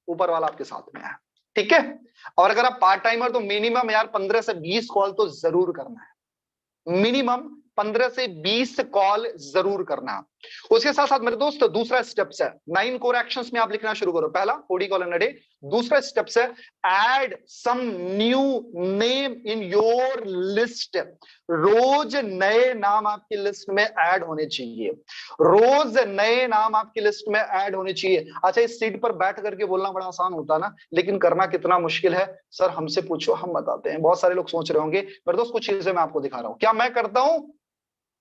ऊपर वाला आपके साथ में है, ठीक है। और अगर आप पार्ट टाइमर तो मिनिमम यार 15 से 20 कॉल तो जरूर करना है, मिनिमम 15 से 20 कॉल जरूर करना है। उसके साथ साथ मेरे दोस्त दूसरा स्टेप्स है, 9 कोर एक्शंस में आप लिखना शुरू करो। पहला 40 कॉल इन अ डे, दूसरा स्टेप्स है add some new name in your list. रोज नए नाम आपकी लिस्ट में ऐड होने चाहिए, रोज नए नाम आपकी लिस्ट में ऐड होने चाहिए। अच्छा, इस सीट पर बैठ करके बोलना बड़ा आसान होता है ना, लेकिन करना कितना मुश्किल है सर, हमसे पूछो, हम बताते हैं। बहुत सारे लोग सोच रहे होंगे मेरे दोस्त कुछ चीजें मैं आपको दिखा रहा हूं, क्या मैं करता हूं,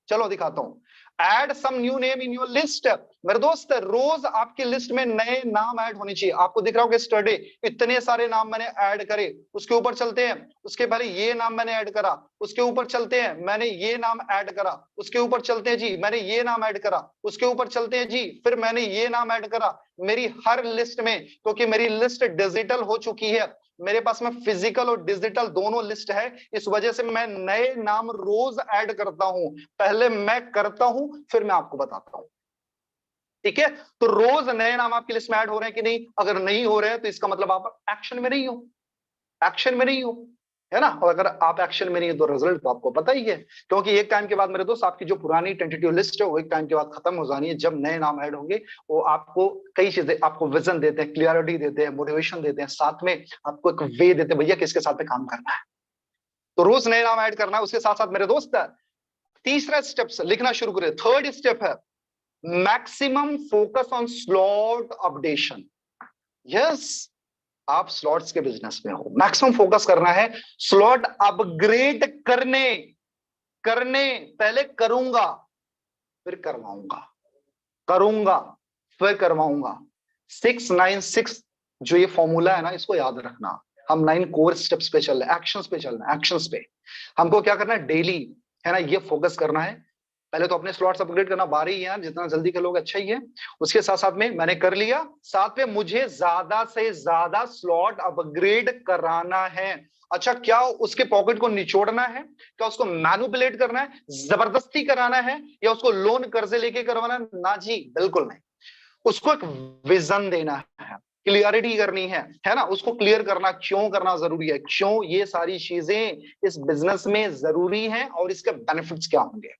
चलो दिखाता हूं। Add some new name in your list. मेरे दोस्त रोज आपकी लिस्ट में नए नाम ऐड होने चाहिए। आपको दिख रहा होगा स्टडी इतने सारे नाम मैंने ऐड करे, उसके ऊपर चलते हैं, उसके पहले ये नाम मैंने ऐड करा, उसके ऊपर चलते हैं मैंने ये नाम ऐड करा, उसके ऊपर चलते हैं जी मैंने ये नाम ऐड करा, उसके ऊपर चलते हैं जी फिर मैंने ये नाम ऐड करा। मेरी हर लिस्ट में, क्योंकि मेरी लिस्ट डिजिटल हो चुकी है, मेरे पास में फिजिकल और डिजिटल दोनों लिस्ट है, इस वजह से मैं नए नाम रोज ऐड करता हूं। पहले मैं करता हूं फिर मैं आपको बताता हूं, ठीक है। तो रोज नए नाम आपकी लिस्ट में ऐड हो रहे हैं कि नहीं, अगर नहीं हो रहे हैं तो इसका मतलब आप एक्शन में नहीं हो, एक्शन में नहीं हो, है ना। और अगर आप एक्शन में नहीं हो तो रिजल्ट तो आपको पता ही है, क्योंकि एक टाइम के बाद मेरे दोस्त आपकी जो पुरानी टेंटेटिव लिस्ट है वो एक टाइम के बाद खत्म हो जानी है। जब नए नाम ऐड होंगे वो आपको कई चीजें, आपको विजन देते हैं, क्लियरिटी देते हैं, मोटिवेशन देते हैं, साथ में आपको एक वे देते हैं भैया किसके साथ में काम करना है। तो रोज नए नाम ऐड करना है। उसके साथ साथ मेरे दोस्त तीसरा स्टेप लिखना शुरू करें। थर्ड स्टेप है maximum focus on slot updation. Yes, आप स्लॉट्स के बिजनेस में हो, मैक्सिमम फोकस करना है स्लॉट अपग्रेड करने करने पहले करूंगा फिर करवाऊंगा, करूंगा फिर करवाऊंगा। 696 जो ये फॉर्मूला है ना, इसको याद रखना। हम 9 कोर स्टेप्स पे चल रहे हैं, एक्शंस पे चल रहे हैं, एक्शंस पे हमको क्या करना है डेली, है ना, ये फोकस करना है। पहले तो अपने स्लॉट्स अपग्रेड करना, बारी ही है, जितना जल्दी करोगे अच्छा ही है। उसके साथ साथ में मैंने कर लिया, साथ में मुझे ज्यादा से ज्यादा स्लॉट अपग्रेड कराना है। अच्छा, क्या उसके पॉकेट को निचोड़ना है, क्या उसको मैनिपुलेट करना है, जबरदस्ती कराना है, या उसको लोन कर्जे लेके करवाना है? ना जी, बिल्कुल नहीं। उसको एक विजन देना है, क्लियरिटी करनी है ना, उसको क्लियर करना, क्यों करना जरूरी है, क्यों ये सारी चीजें इस बिजनेस में जरूरी हैं और इसके बेनिफिट्स क्या होंगे।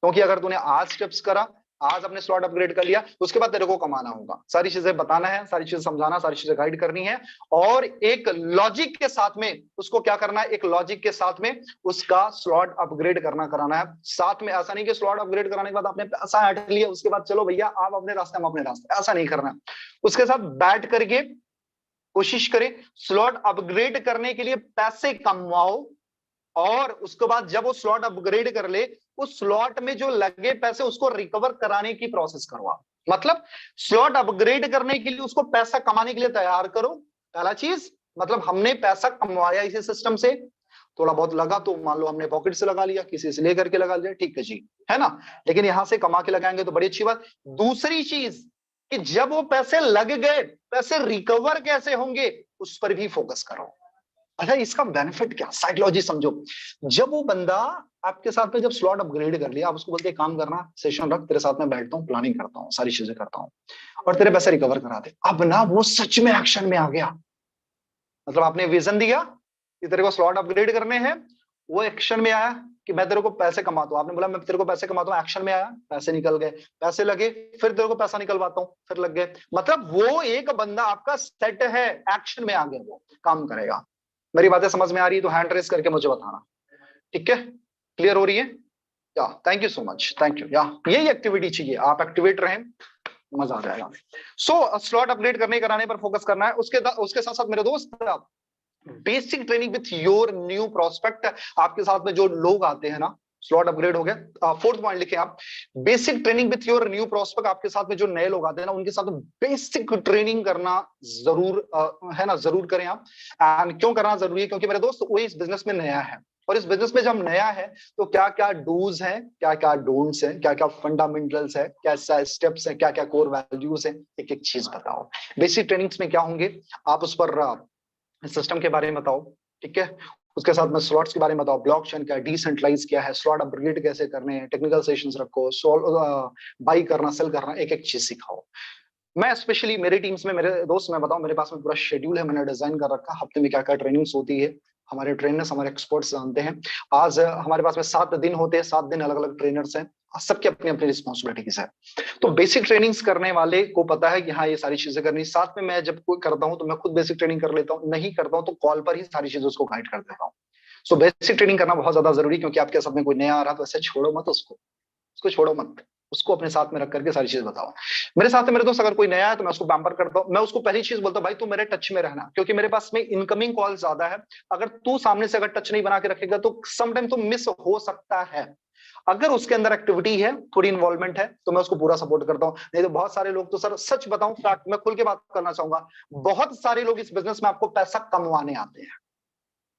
क्योंकि अगर तूने आज स्टेप्स करा, आज अपने स्लॉट अपग्रेड कर लिया, उसके बाद तेरे को कमाना होगा, सारी चीजें बताना है, सारी चीजें समझाना, सारी चीजें गाइड करनी है, और एक लॉजिक के साथ में उसको क्या करना है, एक लॉजिक के साथ में उसका स्लॉट अपग्रेड करना कराना है। साथ में ऐसा नहीं कि स्लॉट अपग्रेड कराने के बाद आपने पैसा हट लिया उसके बाद चलो भैया आप अपने रास्ते हम अपने रास्ते, ऐसा नहीं करना। उसके साथ बैठ करके कोशिश करें स्लॉट अपग्रेड करने के लिए पैसे कमाओ, और उसके बाद जब वो स्लॉट अपग्रेड कर ले, उस स्लॉट में जो लगे पैसे उसको रिकवर कराने की प्रोसेस करवा। मतलब स्लॉट अपग्रेड करने के लिए उसको पैसा कमाने के लिए तैयार करो, पहला चीज। मतलब हमने पैसा कमवाया इसी सिस्टम से, थोड़ा बहुत लगा तो मान लो हमने पॉकेट से लगा लिया, किसी से लेकर के लगा लिया, ठीक है जी, है ना, लेकिन यहां से कमा के लगाएंगे तो बड़ी अच्छी बात। दूसरी चीज कि जब वो पैसे लग गए, पैसे रिकवर कैसे होंगे उस पर भी फोकस करो। अच्छा, इसका बेनिफिट क्या, साइकोलॉजी समझो। जब वो बंदा आपके साथ में जब स्लॉट अपग्रेड कर लिया, आप उसको बोलते काम करना, सेशन रख, तेरे साथ में बैठता हूँ, प्लानिंग करता हूँ, सारी चीजें करता हूँ, और तेरे पैसे रिकवर करा दे। अब ना वो सच में एक्शन में आ गया। मतलब आपने विजन दिया कि तेरे को स्लॉट अपग्रेड करने हैं, वो एक्शन में आया कि मैं तेरे को पैसे कमाता हूँ, आपने बोला मैं तेरे को पैसे कमाता हूँ, एक्शन में आया, पैसे निकल गए, पैसे लगे, फिर तेरे को पैसा निकलवाता हूँ, फिर लग गए। मतलब वो एक बंदा आपका सेट है, एक्शन में आ गया, वो काम करेगा। मेरी बातें समझ में आ रही है तो हैंड रेस करके मुझे बताना, ठीक है, क्लियर हो रही है? या thank you so much, thank you. या यही एक्टिविटी चाहिए, आप एक्टिवेट रहें, मजा आ जाएगा। सो स्लॉट अपग्रेड करने कराने पर फोकस करना है। उसके साथ साथ मेरे दोस्त basic training with your new prospect. आपके साथ में जो लोग आते हैं ना, स्लॉट अपग्रेड हो गया, फोर्थ पॉइंट लिखे आप, basic training with your new prospect. आपके साथ में जो नए लोग आते हैं ना, उनके साथ बेसिक ट्रेनिंग करना जरूर है ना, जरूर करें आप। एंड क्यों करना जरूरी है, क्योंकि मेरे दोस्त वो इस बिजनेस में नया है, और इस बिजनेस में जब नया है तो क्या क्या डूज हैं, क्या क्या डोंट्स हैं, क्या क्या फंडामेंटल्स है, क्या स्टेप्स हैं, क्या क्या कोर वैल्यूज हैं, एक एक चीज बताओ। बेसिक ट्रेनिंग्स में क्या होंगे, आप उस पर सिस्टम के बारे में बताओ, ठीक है। उसके साथ में स्लॉट्स के बारे में बताओ, ब्लॉकचेन क्या है, डिसेंट्रलाइज क्या है, स्लॉट अपग्रेड कैसे करने हैं, टेक्निकल सेशंस रखो, बाई करना, सेल करना, एक एक चीज सिखाओ। मैं स्पेशली मेरे टीम्स में, मेरे दोस्त मैं बताऊं, मेरे पास में पूरा शेड्यूल है, मैंने डिजाइन कर रखा, हफ्ते में क्या क्या ट्रेनिंग्स होती है, हमारे ट्रेनर्स, हमारे एक्सपर्ट्स जानते हैं। आज हमारे पास में 7 दिन होते हैं, 7 दिन अलग अलग ट्रेनर्स हैं, सबकी अपनी अपनी रिस्पॉन्सिबिलिटीज है। तो बेसिक ट्रेनिंग्स करने वाले को पता है कि हाँ ये सारी चीजें करनी। साथ में मैं जब कोई करता हूँ तो मैं खुद बेसिक ट्रेनिंग कर लेता हूँ, नहीं करता हूँ तो कॉल पर ही सारी चीजें उसको गाइड कर देता हूँ। सो बेसिक ट्रेनिंग करना बहुत ज्यादा जरूरी, क्योंकि आपके साथ में कोई नया आ रहा तो ऐसे छोड़ो मत उसको छोड़ो मत, उसको अपने साथ में रख करके सारी चीज बताओ। मेरे साथ में मेरे दोस्त अगर कोई नया है तो मैं उसको पैम्पर करता हूँ, मैं उसको पहली चीज बोलता हूँ भाई तू मेरे टच में रहना, क्योंकि मेरे पास में इनकमिंग कॉल ज्यादा है। अगर तू सामने से अगर टच नहीं बना के रखेगा तो समटाइम तो मिस हो सकता है। अगर उसके अंदर एक्टिविटी है, थोड़ी इन्वॉल्वमेंट है, तो मैं उसको पूरा सपोर्ट करता हूं। नहीं तो बहुत सारे लोग तो सर सच बताऊं, फैक्ट मैं खुल के बात करना चाहूंगा, बहुत सारे लोग इस बिजनेस में आपको पैसा कमवाने आते हैं,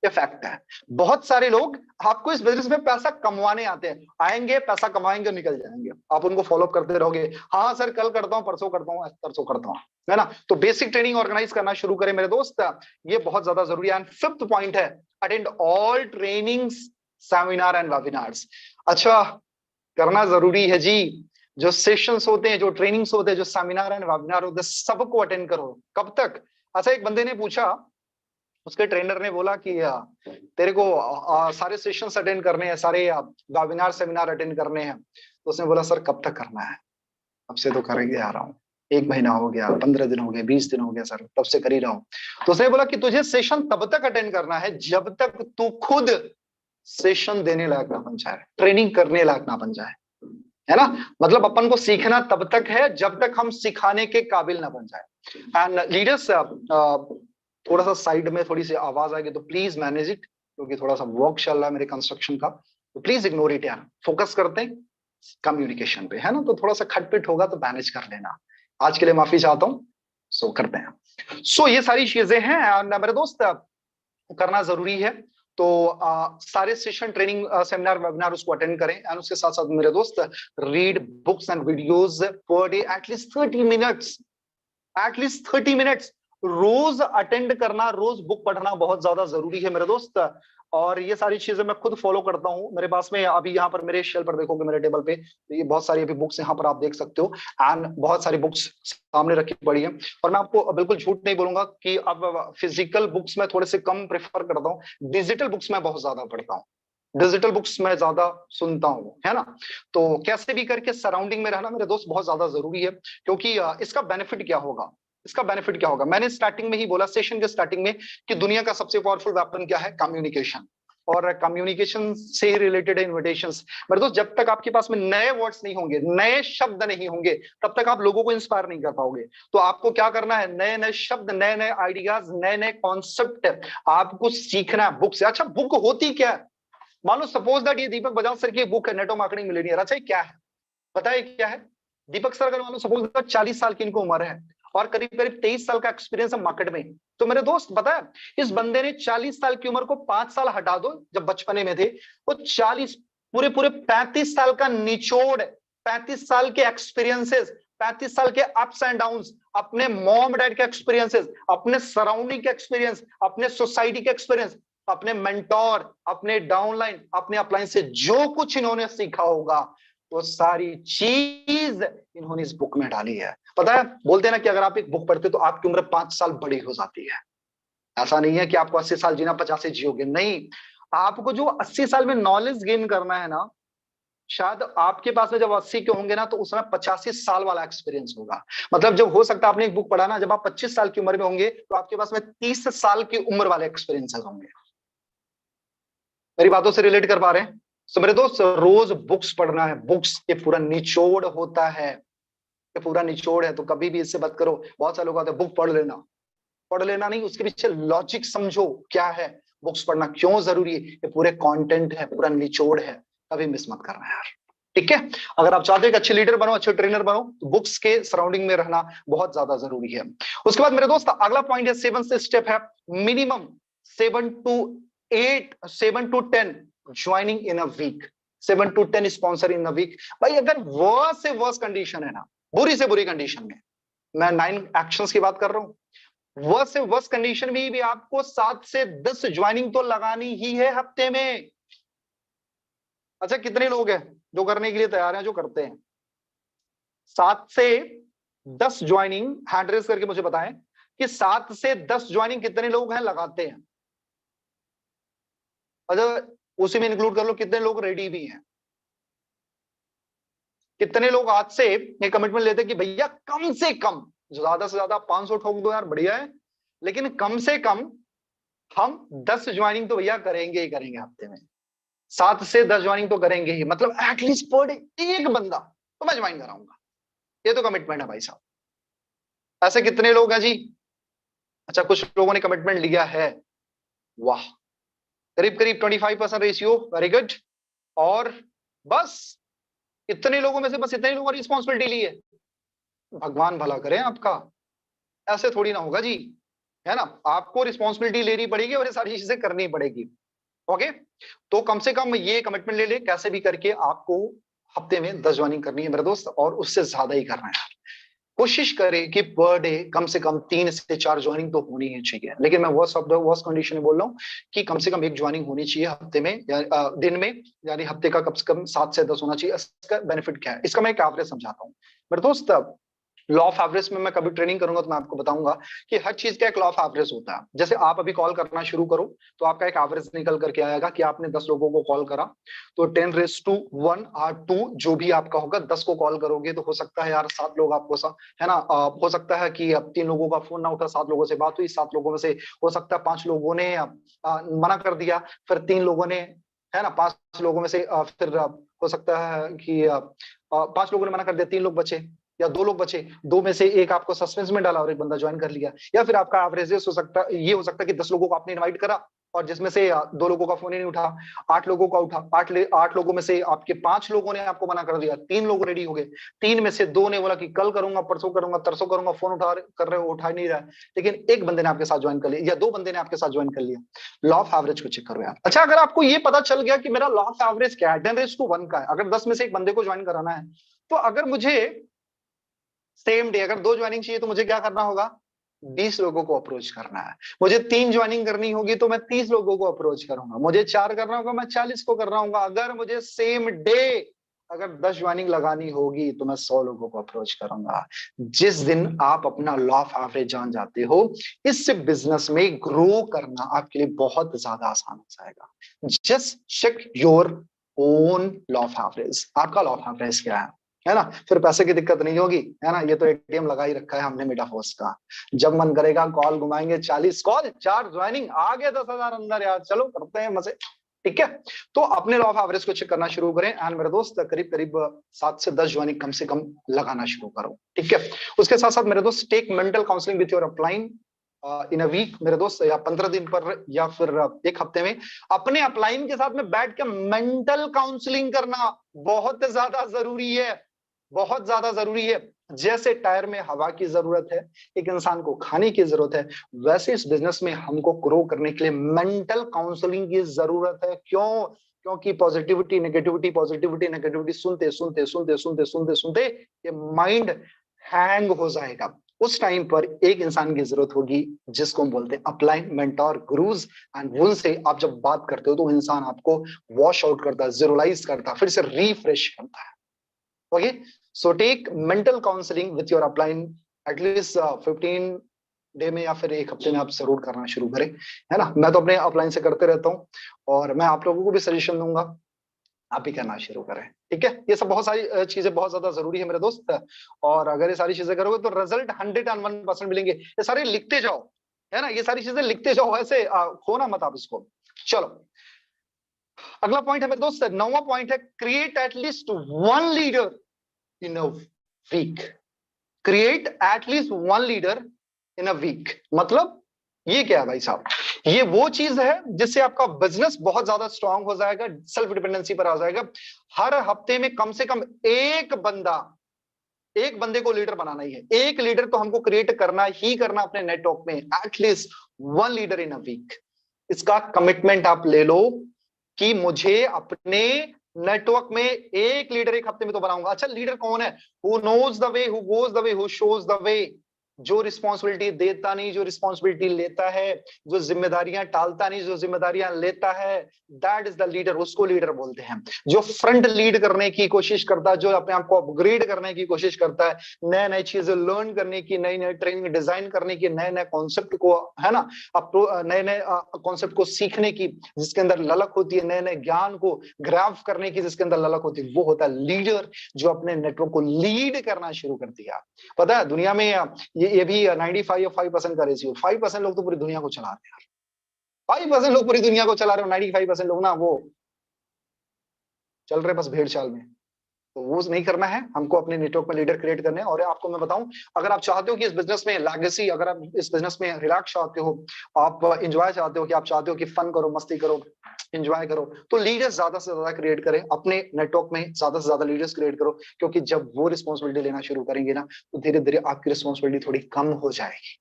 ये फैक्ट है। बहुत सारे लोग आपको इस बिजनेस में पैसा कमवाने आते हैं, आएंगे पैसा कमाएंगे और निकल जाएंगे, आप उनको फॉलो करते रहोगे, हाँ सर कल करता हूँ, परसों करता हूँ, परसों करता हूँ, है ना। तो बेसिक ट्रेनिंग ऑर्गेनाइज करना शुरू करें मेरे दोस्त, ये बहुत ज्यादा जरूरी है। एंड फिफ्थ पॉइंट है attend all trainings, seminar and webinars. अच्छा, करना जरूरी है जी। जो सेशंस होते हैं, जो ट्रेनिंग्स होते हैं, जो सेमिनार एंड वेबिनार होते हैं, सबको अटेंड करो। कब तक? अच्छा, एक बंदे ने पूछा, उसके ट्रेनर ने बोला कि तेरे को सारे सेशंस अटेंड करने हैं, सारे वेबिनार सेमिनार अटेंड करने हैं। तो उसने बोला सर कब तक करना है? अब से तो करेंगे आ रहा हूँ, 1 महीना हो गया, 15 दिन हो गए, 20 दिन हो गए सर, तब से कर ही रहा हूँ। तो उसने बोला कि तुझे सेशन तब तक अटेंड करना है जब तक तू खुद सेशन देने लायक ना बन जाए, ट्रेनिंग करने लायक ना बन जाए, है ना। मतलब अपन को सीखना तब तक है जब तक हम सिखाने के काबिल ना बन जाए। एंड लीडर्स, थोड़ा सा साइड में थोड़ी सी आवाज आएगी तो प्लीज मैनेज इट, क्योंकि थोड़ा सा वर्क चल रहा है मेरे कंस्ट्रक्शन का, तो प्लीज इग्नोर इट यार। फोकस करते हैं कम्युनिकेशन पे, है ना। तो थोड़ा सा खटपिट होगा तो मैनेज कर लेना, आज के लिए माफी चाहता हूँ। सो करते हैं। सो ये सारी चीजें हैं मेरे दोस्त, करना जरूरी है। तो सारे सेशन ट्रेनिंग सेमिनार वेबिनार उसको अटेंड करें। एंड उसके साथ साथ मेरे दोस्त, read books and videos per day at least 30 minutes, at least 30 minutes रोज अटेंड करना, रोज बुक पढ़ना बहुत ज्यादा जरूरी है मेरे दोस्त। और ये सारी चीजें मैं खुद फॉलो करता हूँ। मेरे पास में अभी यहाँ पर मेरे शेल्फ पर देखोगे, मेरे टेबल पे तो ये बहुत सारी अभी बुक्स यहाँ पर आप देख सकते हो, एंड बहुत सारी बुक्स सामने रखी पड़ी है। और मैं आपको बिल्कुल झूठ नहीं बोलूंगा कि अब फिजिकल बुक्स में थोड़े से कम प्रेफर करता हूँ, डिजिटल बुक्स में बहुत ज्यादा पढ़ता हूँ, डिजिटल बुक्स में ज्यादा सुनता हूँ, है ना। तो कैसे भी करके सराउंडिंग में रहना मेरे दोस्त बहुत ज्यादा जरूरी है, क्योंकि इसका बेनिफिट क्या होगा, इसका बेनिफिट क्या होगा, मैंने स्टार्टिंग में ही बोला, सेशन के स्टार्टिंग में, कि दुनिया का सबसे पावरफुल वेपन क्या है? कम्युनिकेशन। और कम्युनिकेशन से ही रिलेटेड है इन्विटेशंस। मेरे दोस्त, जब तक आपके पास में नए वर्ड्स नहीं होंगे, नए शब्द नहीं होंगे, तब तक आप लोगों को इंस्पायर नहीं कर पाओगे। तो आपको क्या करना है? नए नए शब्द, नए नए आइडियाज, नए नए कॉन्सेप्ट आपको सीखना है बुक से। अच्छा, बुक होती क्या है? मान लो सपोज दैट ये दीपक बजाज सर की एक बुक है, नेटो मार्केटिंग मिलेनियर। अच्छा, क्या है बताइए, क्या है? दीपक सर अगर मान लो सपोज दैट 40 साल की इनको उम्र है और करीब करीब 23 साल का एक्सपीरियंस है मार्केट में, तो मेरे दोस्त पता है, इस बंदे ने 40 साल की उम्र को 5 साल हटा दो, जब बचपने में थे, वो 40 पूरे पूरे 35 साल का निचोड़, 35 साल के एक्सपीरियंसेस, 35 साल के अप्स एंड डाउन्स, अपने मॉम डैड के एक्सपीरियंसेस, अपने सराउंडिंग के एक्सपीरियंस, अपने सोसाइटी के एक्सपीरियंस, अपने मेंटोर, अपने डाउनलाइन, अपने अपलाइन से जो कुछ इन्होंने सीखा होगा, वो सारी चीज इन्होंने इस बुक में डाली है। पता है, बोलते हैं ना कि अगर आप एक बुक पढ़ते तो आपकी उम्र 5 साल बड़ी हो जाती है। ऐसा नहीं है कि आपको 80 साल जीना, 50 से जियोगे, नहीं। आपको जो 80 साल में नॉलेज गेन करना है ना, शायद आपके पास में जब 80 के होंगे ना, तो उसमें 85 साल वाला एक्सपीरियंस होगा। मतलब जब हो सकता है आपने एक बुक पढ़ा ना, जब आप 25 साल की उम्र में होंगे, तो आपके पास में 30 साल की उम्र वाले एक्सपीरियंसेस होंगे। मेरी बातों से रिलेट कर पा रहे हैं? तो मेरे दोस्त, रोज बुक्स पढ़ना है, बुक्स ये पूरा निचोड़ होता है, ये पूरा निचोड़ है। तो कभी भी इससे बात करो, बहुत सारे लोग आते हैं बुक पढ़ लेना, पढ़ लेना नहीं, उसके पीछे लॉजिक समझो क्या है, बुक्स पढ़ना क्यों जरूरी है, ये पूरे कंटेंट है, पूरा निचोड़ है, कभी मिस मत करना यार, ठीक है। अगर आप चाहते हो कि अच्छे लीडर बनो, अच्छे ट्रेनर बनो, तो बुक्स के सराउंडिंग में रहना बहुत ज्यादा जरूरी है। उसके बाद मेरे दोस्त, अगला पॉइंट है, 7th स्टेप है, minimum 7 to 10 joining in a week, 7 to 10 sponsor in a week. भाई अगर वर्स से वर्स कंडीशन है ना, बुरी से बुरी कंडीशन में, मैं 9 एक्शंस की बात कर रहा हूं, वर्स से वर्स कंडीशन में भी आपको 7 से 10 ज्वाइनिंग तो लगानी ही है हफ्ते में। अच्छा, कितने लोग हैं जो करने के लिए तैयार हैं, जो करते हैं? 7 से 10 ज्वाइनिंग, हैंड रेज करके मुझे बताएं कि 7 से 10 ज्वाइनिंग कितने लोग हैं लगाते हैं। अच्छा, उसी में इंक्लूड कर लो कितने लोग रेडी भी हैं, कितने लोग आज से ये कमिटमेंट लेते हैं कि भैया कम से कम, ज्यादा से ज्यादा 500 ठोक दो यार, बढ़िया है, लेकिन कम से कम हम 10 ज्वाइनिंग तो भैया करेंगे ही करेंगे हफ्ते में, 7 से 10 ज्वाइनिंग तो करेंगे ही, मतलब एटलीस्ट पर डे एक बंदा तो मैं ज्वाइन कराऊंगा। ये तो कमिटमेंट है भाई साहब। ऐसे कितने लोग हैं जी? अच्छा, कुछ लोगों ने कमिटमेंट लिया है, वाह, करीब करीब 25% रेशियो, वेरी गुड। और बस इतने लोगों में से बस इतने लोगों ने रिस्पॉन्सिबिलिटी ली है। भगवान भला करे आपका, ऐसे थोड़ी ना होगा जी, है ना? आपको रिस्पॉन्सिबिलिटी लेनी पड़ेगी और ये सारी चीजें करनी पड़ेगी। ओके, तो कम से कम ये कमिटमेंट ले ले, कैसे भी करके आपको हफ्ते में 10 ज्वाइनिंग करनी है मेरे दोस्त, और उससे ज्यादा ही करना है। कोशिश करें कि पर डे कम से कम 3 से 4 ज्वाइनिंग तो होनी ही चाहिए, लेकिन मैं worst of the worst condition में बोल रहा हूँ कि कम से कम एक ज्वाइनिंग होनी चाहिए हफ्ते में या दिन में, यानी हफ्ते का कम से कम 7 से 10 होना चाहिए। इसका बेनिफिट क्या है, इसका मैं एक एवरेज समझाता हूँ मेरे दोस्त। लॉ ऑफ एवरेज में मैं कभी ट्रेनिंग करूंगा तो मैं आपको बताऊंगा कि हर चीज का एक लॉ ऑफ एवरेज होता है। जैसे आप अभी कॉल करना शुरू करो तो आपका एक एवरेज निकल करके आएगा कि आपने 10 लोगों को कॉल करा, तो 10 raised to 1 or 2 जो भी आपका होगा, 10 को कॉल करोगे तो हो सकता है यार 7 लोग आपको है ना, हो सकता है कि अब 3 लोगों का फोन ना उठा, 7 लोगों से बात हुई, 7 लोगों में से हो सकता है 5 लोगों ने मना कर दिया, फिर 3 लोगों ने, है ना, 5 लोगों में से फिर हो सकता है कि 5 लोगों ने मना कर दिया, 3 लोग बचे या 2 लोग बचे, 2 में से एक आपको सस्पेंस में डाला और एक बंदा ज्वाइन कर लिया। या फिर आपका एवरेज हो सकता है, ये हो सकता है कि 10 लोगों को आपने इनवाइट करा और जिसमें से 2 लोगों का फोन ही नहीं उठा, 8 लोगों का उठा, 8 लोगों में से आपके 5 लोगों ने आपको मना कर दिया, 3 लोग रेडी हो गए, 3 में से 2 ने बोला कि कल करूंगा, परसों करूंगा, तरसों करूंगा, फोन कर रहे हो, उठा नहीं रहा है, लेकिन एक बंदे ने आपके साथ ज्वाइन कर लिया या 2 बंदे ने आपके साथ ज्वाइन कर लिया। लॉ ऑफ एवरेज को चेक करो यार। अच्छा, अगर आपको ये पता चल गया कि मेरा लॉ ऑफ एवरेज क्या है, 10 raised to 1 का है, अगर 10 में से एक बंदे को ज्वाइन कराना है, तो अगर मुझे सेम डे अगर 2 ज्वाइनिंग चाहिए तो मुझे क्या करना होगा? 20 लोगों को अप्रोच करना है। मुझे 3 ज्वाइनिंग करनी होगी तो मैं 30 लोगों को अप्रोच करूंगा। मुझे 4 करना होगा, मैं 40 को कर रहा हूँ। अगर मुझे सेम डे अगर 10 ज्वाइनिंग लगानी होगी तो मैं 100 लोगों को अप्रोच करूंगा। जिस दिन आप अपना लॉ ऑफ एवरेज जान जाते हो, इससे बिजनेस में ग्रो करना आपके लिए बहुत ज्यादा आसान हो जाएगा। Just check your own law of average. आपका लॉ ऑफ एवरेज क्या है ना? फिर पैसे की दिक्कत नहीं होगी, है ना? ये तो एटीएम लगा ही रखा है हमने मेटाफोर्स का, जब मन करेगा कॉल घुमाएंगे, 40 कॉल, 4 ज्वाइनिंग, आगे 10,000 अंदर यार, चलो करते हैं मजे। ठीक है, तो अपने लॉ ऑफ एवरेज को चेक करना शुरू करें एंड मेरे दोस्त करीब करीब 7 से 10 ज्वाइनिंग कम से कम लगाना शुरू करो। ठीक है, उसके साथ साथ मेरे दोस्त take mental counselling with your upline in a week मेरे दोस्त, या 15 दिन पर या फिर एक हफ्ते में अपने अपलाइन के साथ में बैठ के मेंटल काउंसलिंग करना बहुत ज्यादा जरूरी है, बहुत ज्यादा जरूरी है। जैसे टायर में हवा की जरूरत है, एक इंसान को खाने की जरूरत है, वैसे इस बिजनेस में हमको ग्रो करने के लिए मेंटल काउंसलिंग की जरूरत है। क्यों? क्योंकि पॉजिटिविटी नेगेटिविटी, पॉजिटिविटी नेगेटिविटी सुनते सुनते सुनते सुनते सुनते सुनते ये माइंड हैंग हो जाएगा। उस टाइम पर एक इंसान की जरूरत होगी जिसको हम बोलते हैं अपलाइन मेंटोर गुरुज, एंड उनसे आप जब बात करते हो तो इंसान आपको वॉश आउट करता है, जीरोलाइज करता है, फिर से रिफ्रेश करता है। Okay, so take mental counselling with your upline at least 15 day में या फिर एक हफ्ते में आप जरूर करना शुरू करें, है ना? मैं तो अपने अपलाइन से करते रहता हूँ और मैं आप लोगों को भी सजेशन दूंगा, आप भी करना शुरू करें। ठीक है, ये सब बहुत सारी चीजें बहुत ज्यादा जरूरी है मेरे दोस्त, और अगर ये सारी चीजें करोगे तो रिजल्ट 101% मिलेंगे। ये सारे लिखते जाओ, है ना? ये सारी चीजें लिखते जाओ, ऐसे खोना मत आप इसको। चलो, अगला पॉइंट है मेरे दोस्त, 9वां पॉइंट है, create at least 1 leader in a week. Create at least 1 leader in a week, मतलब ये क्या है भाई साहब? ये वो चीज है जिससे आपका बिजनेस बहुत ज्यादा स्ट्रांग हो जाएगा, सेल्फ डिपेंडेंसी पर आ जाएगा। हर हफ्ते में कम से कम एक बंदे को लीडर बनाना ही है। एक लीडर तो हमको क्रिएट करना ही करना अपने नेटवर्क में, at least 1 leader in a week. इसका कमिटमेंट आप ले लो कि मुझे अपने नेटवर्क में एक लीडर एक हफ्ते में तो बनाऊंगा। अच्छा, लीडर कौन है? Who knows the way, who goes the way, who shows the way. जो रिस्पॉन्सिबिलिटी देता नहीं, जो रिस्पॉन्सिबिलिटी लेता है, जो जिम्मेदारियां टालता नहीं, जो जिम्मेदारियां लेता है, दैट इज द लीडर, उसको लीडर बोलते हैं। जो फ्रंट लीड करने की कोशिश करता है, जो अपने आप को अपग्रेड करने की कोशिश करता है, नए नए चीजें लर्न करने की, नई नई ट्रेनिंग डिजाइन करने की, नए नए कॉन्सेप्ट को, है ना, नए नए कॉन्सेप्ट को सीखने की जिसके अंदर ललक होती है, नए नए ज्ञान को ग्रैब करने की जिसके अंदर ललक होती है, वो होता है लीडर, जो अपने नेटवर्क को लीड करना शुरू कर दिया। पता है दुनिया में ये भी 95 या 5% का रेशियो, 5% लोग तो पूरी दुनिया को चला रहे हैं। 5% लोग पूरी दुनिया को चला रहे हो, 95% लोग ना वो चल रहे बस भेड़ चाल में। तो वो नहीं करना है हमको, अपने नेटवर्क में लीडर क्रिएट करने हैं। और आपको मैं बताऊं, अगर आप चाहते हो कि इस बिजनेस में लेगेसी, अगर आप इस बिजनेस में रिलैक्स चाहते हो, आप एंजॉय चाहते हो, कि आप चाहते हो कि फन करो, मस्ती करो, एंजॉय करो, तो लीडर्स ज्यादा से ज्यादा क्रिएट करें अपने नेटवर्क में, ज्यादा से ज्यादा लीडर्स क्रिएट करो। क्योंकि जब वो रिस्पॉन्सिबिलिटी लेना शुरू करेंगे ना, तो धीरे धीरे आपकी रिस्पॉन्सिबिलिटी थोड़ी कम हो जाएगी।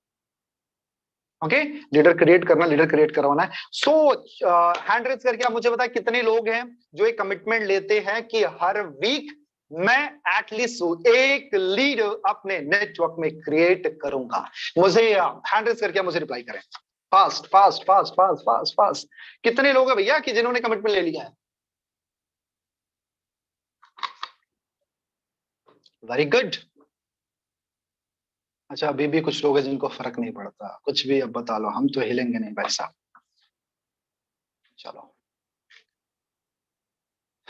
ओके, लीडर क्रिएट करना, लीडर क्रिएट करवाना है। सो हैंड रेज करके आप मुझे बताएं कितने लोग हैं जो एक कमिटमेंट लेते हैं कि हर वीक मैं एटलीस्ट एक लीडर अपने नेटवर्क में क्रिएट करूंगा। मुझे हैंड रेज करके आप मुझे रिप्लाई करें, fast fast fast fast fast fast. कितने लोग हैं भैया कि जिन्होंने कमिटमेंट ले लिया है? Very good. अच्छा, अभी भी कुछ लोग हैं जिनको फर्क नहीं पड़ता, कुछ भी अब बता लो, हम तो हिलेंगे नहीं भाई साहब। चलो,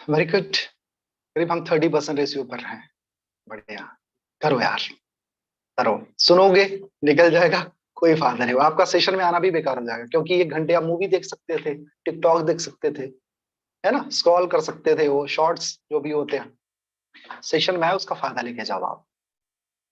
वेरी गुड। करीब हम 30% रेशियो पर हैं। बढ़िया, करो यार, करो। सुनोगे, निकल जाएगा, कोई फायदा नहीं। आपका सेशन में आना भी बेकार हो जाएगा, क्योंकि 1 घंटे आप मूवी देख सकते थे, टिकटॉक देख सकते थे, है ना, स्क्रॉल कर सकते थे, वो शॉर्ट्स जो भी होते हैं। सेशन में है, उसका फायदा लेके जाओ आप।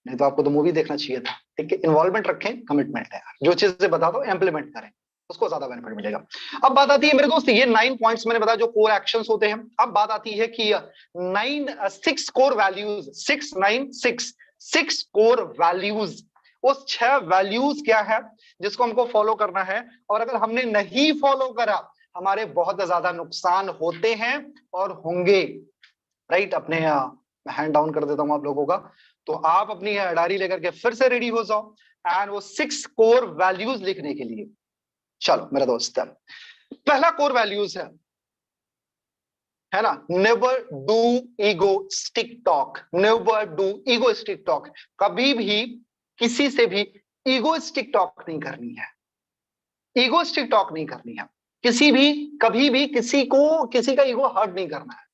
नहीं तो आपको तो मूवी देखना चाहिए था। ठीक है, इन्वॉल्वमेंट रखें, कमिटमेंट है यार, जो चीजें बता दो इम्प्लीमेंट करें, उसको ज्यादा बेनिफिट मिलेगा। अब बात आती है मेरे दोस्त, ये 9 पॉइंट्स मैंने बताया जो कोर एक्शंस होते हैं। अब बात आती है कि 6 कोर वैल्यूज, 6 कोर वैल्यूज, उस 6 वैल्यूज क्या है जिसको हमको फॉलो करना है। और अगर हमने नहीं फॉलो करा, हमारे बहुत ज्यादा नुकसान होते हैं और होंगे। राइट, अपने हैंड डाउन कर देता हूं आप लोगों का, तो आप अपनी डायरी लेकर के फिर से रेडी हो जाओ एंड वो 6 कोर वैल्यूज लिखने के लिए। चलो मेरा दोस्त, पहला कोर वैल्यूज है ना, never do ego stick talk. Never do ego stick talk, कभी भी किसी से भी ईगो स्टिक टॉक नहीं करनी है। ईगो स्टिक टॉक नहीं करनी है, किसी भी, कभी भी किसी को, किसी का ईगो हर्ट नहीं करना है।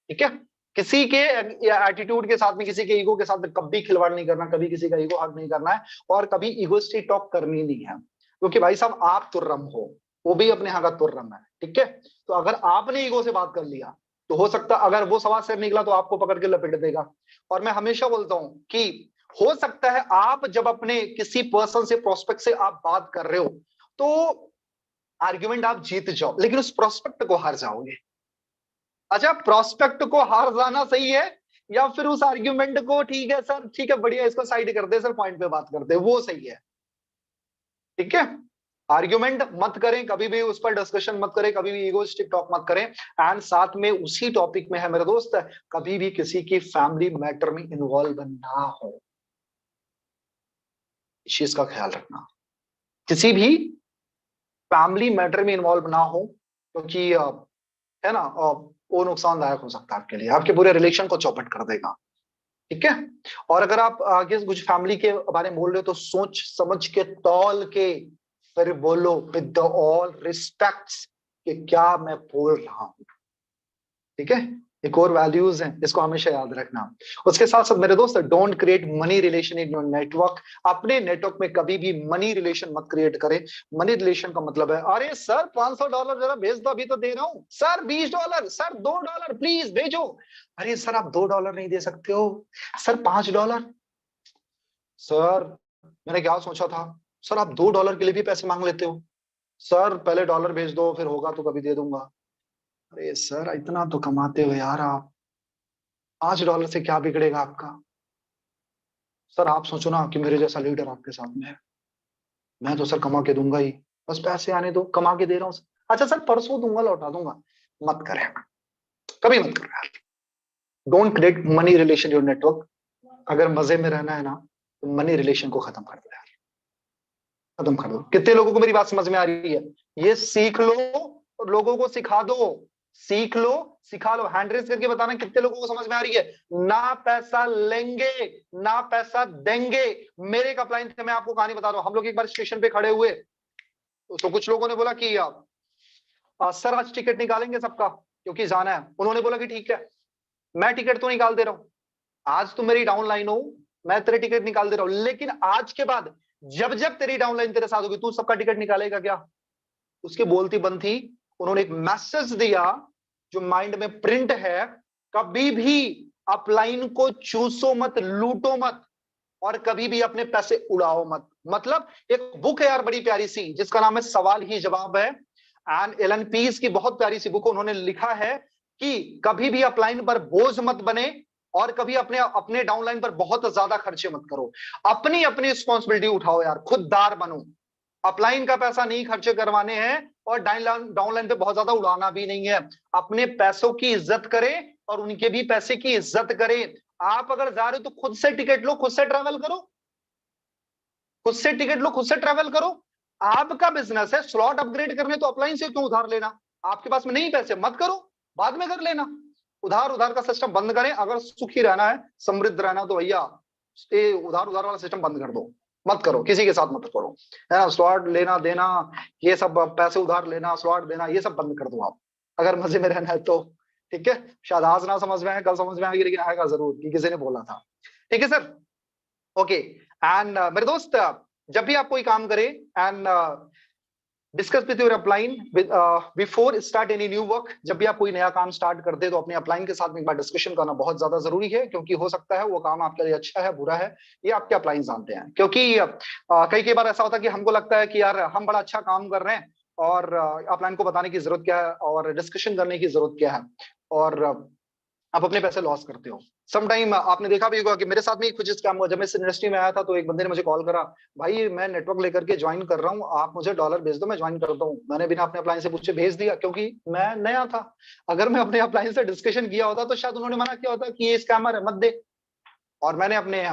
ठीक है, किसी के एटीट्यूड के साथ में, किसी के ईगो के साथ में कभी खिलवाड़ नहीं करना, कभी किसी का ईगो हर्ट नहीं करना है, और कभी ईगोइस्टिक टॉक करनी नहीं है। क्योंकि भाई साहब, आप तुर्रम हो, वो भी अपने यहाँ का तुर्रम है। ठीक है, तो अगर आपने ईगो से बात कर लिया, तो हो सकता अगर वो सवा से निकला तो आपको पकड़ के लपेट देगा। और मैं हमेशा बोलता हूं कि हो सकता है आप जब अपने किसी पर्सन से, प्रोस्पेक्ट से आप बात कर रहे हो, तो आर्ग्यूमेंट आप जीत जाओ, लेकिन उस प्रोस्पेक्ट को हार जाओगे। अच्छा, प्रोस्पेक्ट को हार जाना सही है, या फिर उस आर्ग्यूमेंट को, ठीक है सर, ठीक है बढ़िया, इसको साइड कर दे सर, पॉइंट पे बात करते, वो सही है? ठीक है, आर्ग्यूमेंट मत करें कभी भी, उस पर डिस्कशन मत करें कभी भी, ईगोइस्टिक टॉक मत करें। एंड साथ में उसी टॉपिक में है मेरे दोस्त, कभी भी किसी की फैमिली मैटर में इन्वॉल्व ना हो, इस चीज का ख्याल रखना। किसी भी फैमिली मैटर में इन्वॉल्व ना हो, क्योंकि है ना, वो नुकसानदायक हो सकता है आपके लिए, आपके पूरे रिलेशन को चौपट कर देगा। ठीक है, और अगर आप आगे कुछ फैमिली के बारे में बोल रहे हो, तो सोच समझ के, तौल के फिर बोलो, विद द ऑल रिस्पेक्ट्स, कि क्या मैं बोल रहा हूं। ठीक है, एक और वैल्यूज हैं, इसको हमेशा याद रखना। उसके साथ साथ मेरे दोस्त, don't create money relation in your network. अपने नेटवर्क में कभी भी मनी रिलेशन मत क्रिएट करें। मनी रिलेशन का मतलब है, अरे सर $500 जरा भेज दो, अभी तो दे रहा हूं सर, $20, सर $2 प्लीज भेजो। अरे सर, आप $2 नहीं दे सकते हो, सर $5। सर, मैंने क्या सोचा था, सर आप $2 के लिए भी पैसे मांग लेते हो, सर पहले डॉलर भेज दो, फिर होगा तो कभी दे दूंगा। अरे सर, इतना तो कमाते हो यार आप, $5 से क्या बिगड़ेगा आपका? सर आप सोचो ना कि मेरे जैसा लीडर आपके साथ में है, मैं तो सर कमा के दूंगा ही, बस पैसे आने दो, कमा के दे रहा हूँ। अच्छा सर, परसों दूंगा, लौटा दूंगा। मत करें, कभी मत करें। Don't create money relation your network. अगर मजे में रहना है ना, तो मनी रिलेशन को खत्म कर दो यार, खत्म कर दो। कितने लोगों को मेरी बात समझ में आ रही है? ये सीख लो और लोगों को सिखा दो, सीख लो, सिखा लो। हैंड रेज करके बताना कितने लोगों को समझ में आ रही है। ना पैसा लेंगे, ना पैसा देंगे। मेरे एक अपलाइन थे, मैं आपको कहानी बता रहा हूं। हम लोग एक बार स्टेशन पे खड़े हुए, तो कुछ लोगों ने बोला कि सर आज टिकट निकालेंगे सबका, क्योंकि जाना है। उन्होंने बोला कि ठीक है, मैं टिकट तो निकाल दे रहा हूं, आज तो मेरी डाउन लाइन हो, मैं तेरे टिकट निकाल दे रहा हूं, लेकिन आज के बाद जब जब तेरी डाउन लाइन तेरे साथ होगी, तू सबका टिकट निकालेगा क्या? उसकी बोलती बंद थी। उन्होंने एक मैसेज दिया जो माइंड में प्रिंट है, कभी भी अपलाइन को चूसो मत, लूटो मत, और कभी भी अपने पैसे उड़ाओ मत। मतलब एक बुक है यार बड़ी प्यारी सी, जिसका नाम है सवाल ही जवाब है, एंड एलन पीस की बहुत प्यारी सी बुक। उन्होंने लिखा है कि कभी भी अपलाइन पर बोझ मत बने, और कभी अपने अपने डाउनलाइन पर बहुत ज्यादा खर्चे मत करो। अपनी अपनी रिस्पॉन्सिबिलिटी उठाओ यार, खुददार बनो। अपलाइन का पैसा नहीं खर्चे करवाने हैं, और डाउनलाइन पे बहुत ज्यादा उड़ाना भी नहीं है। अपने पैसों की इज्जत करें और उनके भी पैसे की इज्जत करें। आप अगर जा रहे हो तो खुद से टिकट लो, खुद से ट्रैवल करो, खुद से टिकट लो, खुद से ट्रैवल करो। आपका बिजनेस है, स्लॉट अपग्रेड करने तो अपलाइन से क्यों उधार लेना? आपके पास में नहीं पैसे, मत करो, बाद में कर लेना। उधार उधार का सिस्टम बंद करें। अगर सुखी रहना है, समृद्ध रहना, तो भैया ये उधार उधार वाला सिस्टम बंद कर दो, मत करो, किसी के साथ मत करो, है ना। स्लॉट लेना देना, ये सब पैसे उधार लेना, स्लॉट देना, ये सब बंद कर दो आप, अगर मजे में रहना है तो। ठीक है, शायद आज ना समझ में आए, कल समझ में आएगी, लेकिन आएगा जरूर कि किसी ने बोला था। ठीक है सर, ओके। एंड मेरे दोस्त, जब भी आप कोई काम करें, and discuss with your upline before start any new work. जब भी आप कोई नया काम स्टार्ट करते हैं तो अपने अपलाइन के साथ में एक बार डिस्कशन करना बहुत ज्यादा जरूरी है, क्योंकि हो सकता है वो काम आपके लिए अच्छा है, बुरा है, ये आपके अपलाइन जानते हैं। क्योंकि कई बार ऐसा होता है कि हमको लगता है कि यार हम बड़ा अच्छा काम कर रहे हैं, और अपलाइन को बताने की जरूरत क्या है, और डिस्कशन करने की जरूरत क्या है, और आप अपने पैसे लॉस करते हो। समटाइम आपने देखा भी होगा कि मेरे साथ में कुछ स्कैम हुआ। जब मैं इस इंडस्ट्री में आया था तो एक बंदे ने मुझे कॉल करा, भाई मैं नेटवर्क लेकर के ज्वाइन कर रहा हूँ, आप मुझे डॉलर भेज दो, मैं ज्वाइन करता हूँ। मैंने बिना अपने अप्लायंस से पूछे भेज दिया, क्योंकि मैं नया था। अगर मैं अपने अप्लायंस से डिस्कशन किया होता तो शायद उन्होंने मना किया होता कि ये स्कैमर है, मत दे। और मैंने अपने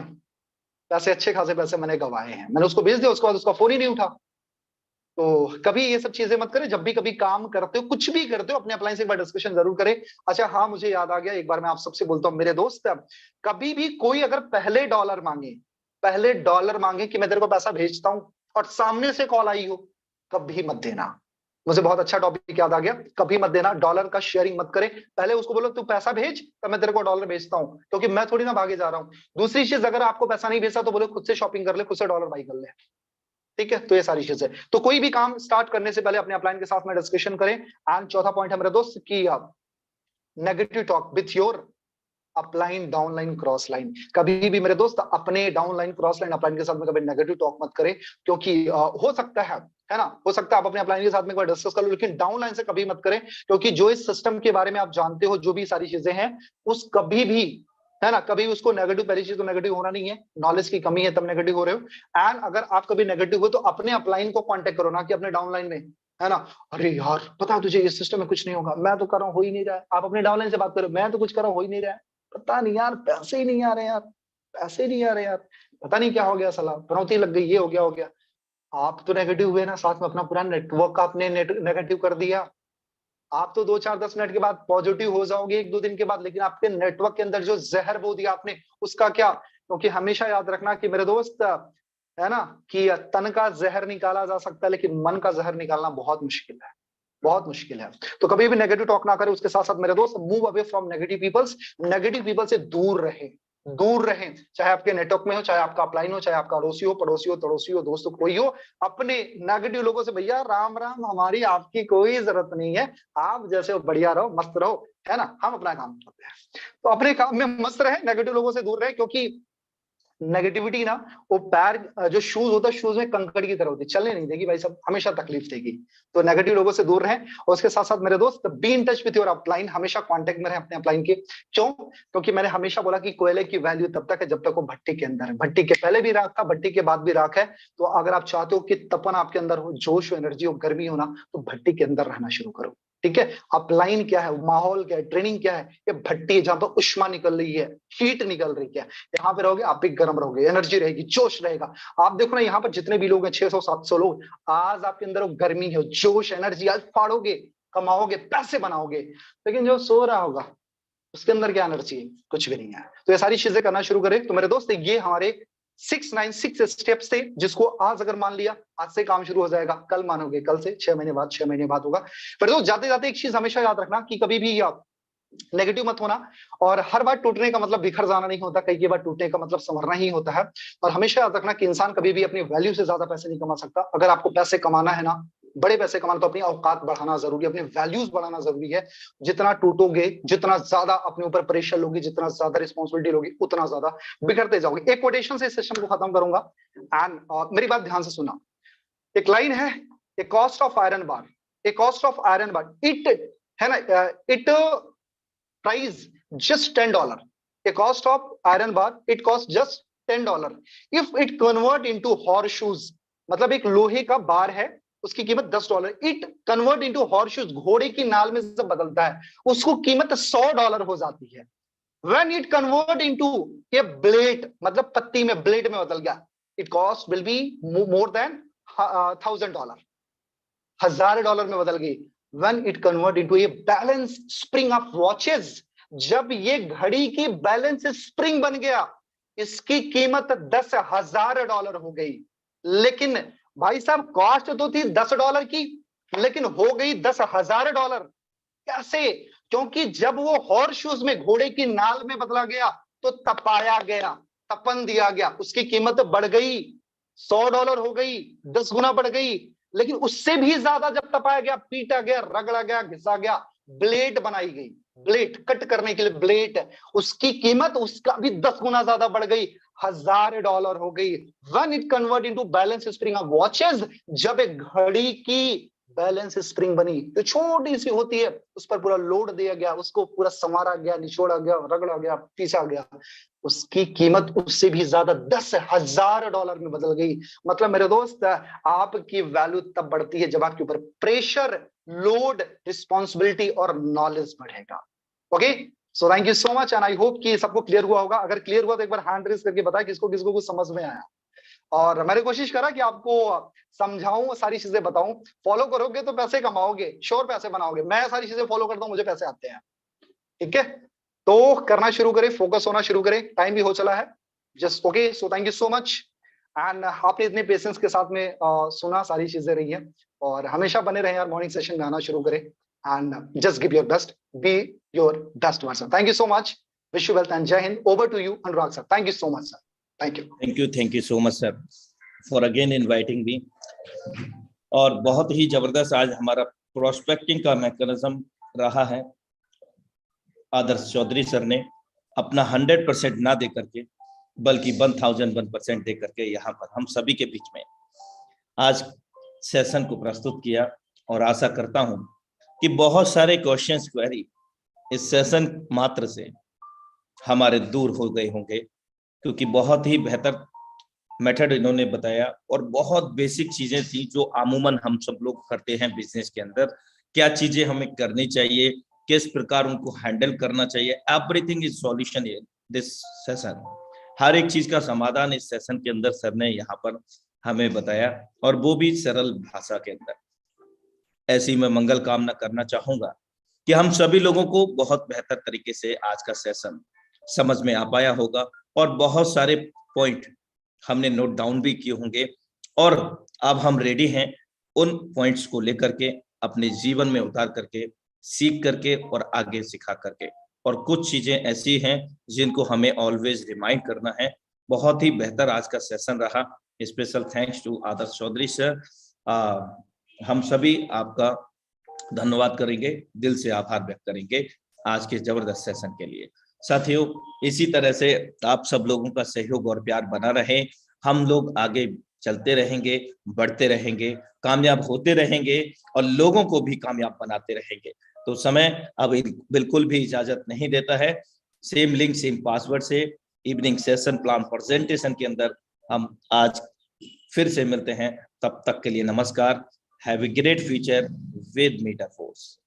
पैसे, अच्छे खासे पैसे मैंने गंवाए हैं। मैंने उसको भेज दिया, उसके बाद उसका फोन ही नहीं उठा। तो कभी ये सब चीजें मत करें। जब भी कभी काम करते हो, कुछ भी करते हो, अपने अप्लायंस से एक बार डिस्कशन जरूर करें। अच्छा हाँ, मुझे याद आ गया, एक बार मैं आप सबसे बोलता हूँ मेरे दोस्त, कभी भी कोई अगर पहले डॉलर मांगे कि मैं तेरे को पैसा भेजता हूँ, और सामने से कॉल आई हो, कभी मत देना। मुझे बहुत अच्छा टॉपिक याद आ गया, कभी मत देना। डॉलर का शेयरिंग मत करे। पहले उसको बोलो तू पैसा भेज, तब मैं तेरे को डॉलर भेजता हूँ, क्योंकि मैं थोड़ी ना भागे जा रहा हूँ। दूसरी चीज, अगर आपको पैसा नहीं भेजता तो बोलो खुद से शॉपिंग कर ले, खुद से डॉलर बाई कर ले। ठीक है, तो ये सारी चीजें। तो कोई भी काम स्टार्ट करने से पहले अपने अपलाइन के साथ में डिस्कशन करें। एंड चौथा पॉइंट है मेरे दोस्त कि negative talk with your upline, downline, cross line. कभी भी मेरे दोस्त अपने डाउनलाइन, क्रॉस लाइन, अपलाइन के साथ में कभी नेगेटिव टॉक मत करें, क्योंकि हो सकता है ना, हो सकता है आप अपने अपलाइन के साथ में एक बार डिस्कस कर लो, लेकिन डाउनलाइन से कभी मत करें। क्योंकि जो इस सिस्टम के बारे में आप जानते हो, जो भी सारी चीजें हैं, उस कभी भी, है ना, कभी उसको नेगेटिव, पहली चीज तो नेगेटिव होना नहीं है, नॉलेज की कमी है तब नेगेटिव हो रहे हो। एंड अगर आप कभी नेगेटिव हो तो अपने अपलाइन को कांटेक्ट करो, ना कि अपने डाउनलाइन में, है ना। अरे यार पता है तुझे इस सिस्टम में कुछ नहीं होगा, मैं तो कर रहा हूँ, हो ही नहीं रहा है। आप अपने डाउनलाइन से बात करो, मैं तो कुछ कर रहा हूँ, हो ही नहीं रहा है, पता नहीं यार, पैसे ही नहीं आ रहे यार, पैसे नहीं आ रहे यार, पता नहीं क्या हो गया, साला पनौती लग गई, ये हो गया, हो गया। आप तो नेगेटिव हुए ना, साथ में अपना पूरा नेटवर्क का आपने नेगेटिव कर दिया। आप तो 2 4 10 मिनट के बाद पॉजिटिव हो जाओगे, 1 2 दिन के बाद, लेकिन आपके नेटवर्क के अंदर जो जहर बो दिया आपने, उसका क्या? क्योंकि हमेशा याद रखना कि मेरे दोस्त, है ना, कि तन का जहर निकाला जा सकता है, लेकिन मन का जहर निकालना बहुत मुश्किल है, बहुत मुश्किल है। तो कभी भी नेगेटिव टॉक ना करें। उसके साथ साथ मेरे दोस्त, move away from negative peoples. Negative people से दूर रहें, दूर रहें। चाहे आपके नेटवर्क में हो, चाहे आपका अपलाइन हो, चाहे आपका अड़ोसी हो, पड़ोसी हो, तड़ोसी हो, दोस्त हो, कोई हो, अपने नेगेटिव लोगों से भैया राम राम, हमारी आपकी कोई जरूरत नहीं है। आप जैसे हो बढ़िया रहो, मस्त रहो, है ना, हम अपना काम करते हैं। तो अपने काम में मस्त रहे, नेगेटिव लोगों से दूर रहे, क्योंकि नेगेटिविटी ना, वो पैर, जो शूज होता है, शूज में कंकड़ की तरह होती है, चलने नहीं देगी भाई, सब हमेशा तकलीफ देगी। तो नेगेटिव लोगों से दूर रहें। और उसके साथ साथ मेरे दोस्त, be in touch with your upline. हमेशा कांटेक्ट में रहें अपने अपलाइन के। क्यों? क्योंकि मैंने हमेशा बोला कि कोयले की वैल्यू तब तक है जब तक वो भट्टी के अंदर है। भट्टी के पहले भी राख था, भट्टी के बाद भी राख है। तो अगर आप चाहते हो कि तपन आपके अंदर हो, जोश हो, एनर्जी हो, गर्मी हो ना, तो भट्टी के अंदर रहना शुरू करो। ठीक है, अपलाइन क्या है, माहौल क्या है, ट्रेनिंग क्या है? ये भट्टी है, जहां पर उष्मा निकल रही है, हीट निकल रही है। यहाँ पे रहोगे आप भी गर्म रहोगे, एनर्जी रहेगी, जोश रहेगा। आप देखो ना, यहाँ पर जितने भी लोग हैं, 600 700 लोग, आज आपके अंदर वो गर्मी है, जोश, एनर्जी, आज फाड़ोगे, कमाओगे, पैसे बनाओगे। लेकिन जो सो रहा होगा, उसके अंदर क्या एनर्जी है? कुछ भी नहीं है। तो ये सारी चीजें करना शुरू करें। तो मेरे दोस्त, ये हमारे 696 स्टेप्स थे, जिसको आज अगर मान लिया, आज से काम शुरू हो जाएगा, कल मानोगे, कल से 6 महीने बाद, 6 महीने बाद होगा। पर दोस्त, जाते जाते एक चीज हमेशा याद रखना कि कभी भी आप नेगेटिव मत होना। और हर बार टूटने का मतलब बिखर जाना नहीं होता, कई बार टूटने का मतलब संवरना ही होता है। और हमेशा याद रखना कि इंसान कभी भी अपनी वैल्यू से ज्यादा पैसे नहीं कमा सकता। अगर आपको पैसे कमाना है ना, बड़े पैसे कमाना तो अपनी औकात बढ़ाना जरूरी है, अपने वैल्यूज बढ़ाना जरूरी है। जितना टूटोगे, जितना ज्यादा अपने ऊपर प्रेशर लोगे, जितना ज्यादा रिस्पॉन्सिबिलिटी लोगे, उतना ज्यादा बिखरते जाओगे। एक कोटेशन से इस सेशन को खत्म करूंगा एंड मेरी बात ध्यान से सुनना। एक लाइन है, a cost of iron bar, a cost of iron bar, it है ना, it price just $10, a cost of iron bar it cost just $10 if it convert into horseshoes, मतलब एक लोहे का बार है उसकी कीमत $10, इट कन्वर्ट इनटू हॉर्सशूज, घोड़े की नाल में जब बदलता है उसको कीमत $100 हो जाती है। When it convert into A blade, मतलब पत्ती में, ब्लेड में बदल गया, it cost will be more than $1000, $1000 में बदल गई। When it convert into a balance spring of watches, जब ये घड़ी की बैलेंस स्प्रिंग बन गया, इसकी कीमत $10,000 हो गई। लेकिन भाई साहब कॉस्ट तो थी $10 की, लेकिन हो गई $10,000। कैसे? क्योंकि जब वो हॉर्सशूज में, घोड़े की नाल में बदला गया तो तपाया गया, तपन दिया गया, उसकी कीमत बढ़ गई, $100 हो गई, 10 गुना बढ़ गई। लेकिन उससे भी ज्यादा जब तपाया गया, पीटा गया, रगड़ा गया, घिसा गया, ब्लेड बनाई गई, ब्लेड कट करने के लिए ब्लेड, उसकी कीमत उसका भी 10 गुना ज्यादा बढ़ गई, $1000 हो गई। When it convert into balance spring of watches, जब एक घड़ी की बैलेंस स्प्रिंग बनी तो छोटी सी होती है, उस पर पूरा लोड दिया गया, उसको पूरा संवारा गया, निचोड़ा गया, रगड़ा गया, पीसा गया, उसकी कीमत उससे भी ज्यादा $10,000 में बदल गई। मतलब मेरे दोस्त, आपकी वैल्यू तब बढ़ती है जब आपके ऊपर प्रेशर, लोड, रिस्पॉन्सिबिलिटी और नॉलेज बढ़ेगा। Okay, so thank you so much and I hope कि सबको क्लियर हुआ होगा। अगर क्लियर हुआ तो एक बार हैंड रेज करके बताएं किसको किसको कुछ समझ में आया। और मैंने कोशिश करा कि आपको समझाऊं, सारी चीजें बताऊं। फॉलो करोगे तो पैसे कमाओगे, श्योर पैसे बनाओगे। मैं सारी चीजें फॉलो करता हूं, मुझे पैसे आते हैं। ठीक है, तो करना शुरू करें, फोकस होना शुरू करें, टाइम भी हो चला है just. Okay, so thank you so much and आपने इतने पेशेंस के साथ में सुना, सारी चीजें रही हैं। और हमेशा बने रहें यार, मॉर्निंग सेशन में आना शुरू करें and just give your best, be your best version. Thank you so much, wish you wealth and जय हिंद। Over to you Anurag sir. Thank you so much sir. Thank you so much sir for again inviting me. और बहुत ही जबरदस्त आज हमारा prospecting का mechanism रहा है। आदर्श चौधरी सर ने अपना 100% ना दे करके, बल्कि 1001% दे करके यहाँ पर हम सभी के बीच में आज सेशन को प्रस्तुत किया। और आशा करता हूँ कि बहुत सारे क्वेश्चंस, क्वेरी इस सेशन मात्र से हमारे दूर हो गए होंगे, क्योंकि बहुत ही बेहतर मेथड इन्होंने बताया और बहुत बेसिक चीजें थी जो अमूमन हम सब लोग करते हैं बिजनेस के अंदर। क्या चीजें हमें करनी चाहिए, किस प्रकार उनको हैंडल करना चाहिए, everything is solution in this session. हर एक चीज का समाधान इस सेशन के अंदर सर ने यहाँ पर हमें बताया, और वो भी सरल भाषा के अंदर। ऐसी मैं मंगल कामना करना चाहूंगा कि हम सभी लोगों को बहुत बेहतर तरीके से आज का सेशन समझ में आ पाया होगा, और बहुत सारे पॉइंट हमने नोट डाउन भी किए होंगे, और अब हम रेडी हैं उन पॉइंट्स को लेकर के अपने जीवन में उतार करके, सीख करके और आगे सिखा करके। और कुछ चीजें ऐसी हैं जिनको हमें ऑलवेज रिमाइंड करना है। बहुत ही बेहतर आज का सेशन रहा। Special thanks to Adarsh Chaudhary sir. हम सभी आपका धन्यवाद करेंगे, दिल से आभार व्यक्त करेंगे आज के जबरदस्त सेशन के लिए। साथियों, इसी तरह से आप सब लोगों का सहयोग और प्यार बना रहे। हम लोग आगे चलते रहेंगे, बढ़ते रहेंगे, कामयाब होते रहेंगे और लोगों को भी कामयाब बनाते रहेंगे। तो समय अब बिल्कुल भी इजाजत नहीं देता है। सेम लिंक सेम पासवर्ड से इवनिंग सेशन प्लान प्रेजेंटेशन के अंदर हम आज फिर से मिलते हैं। तब तक के लिए नमस्कार। Have a great future with Meta force.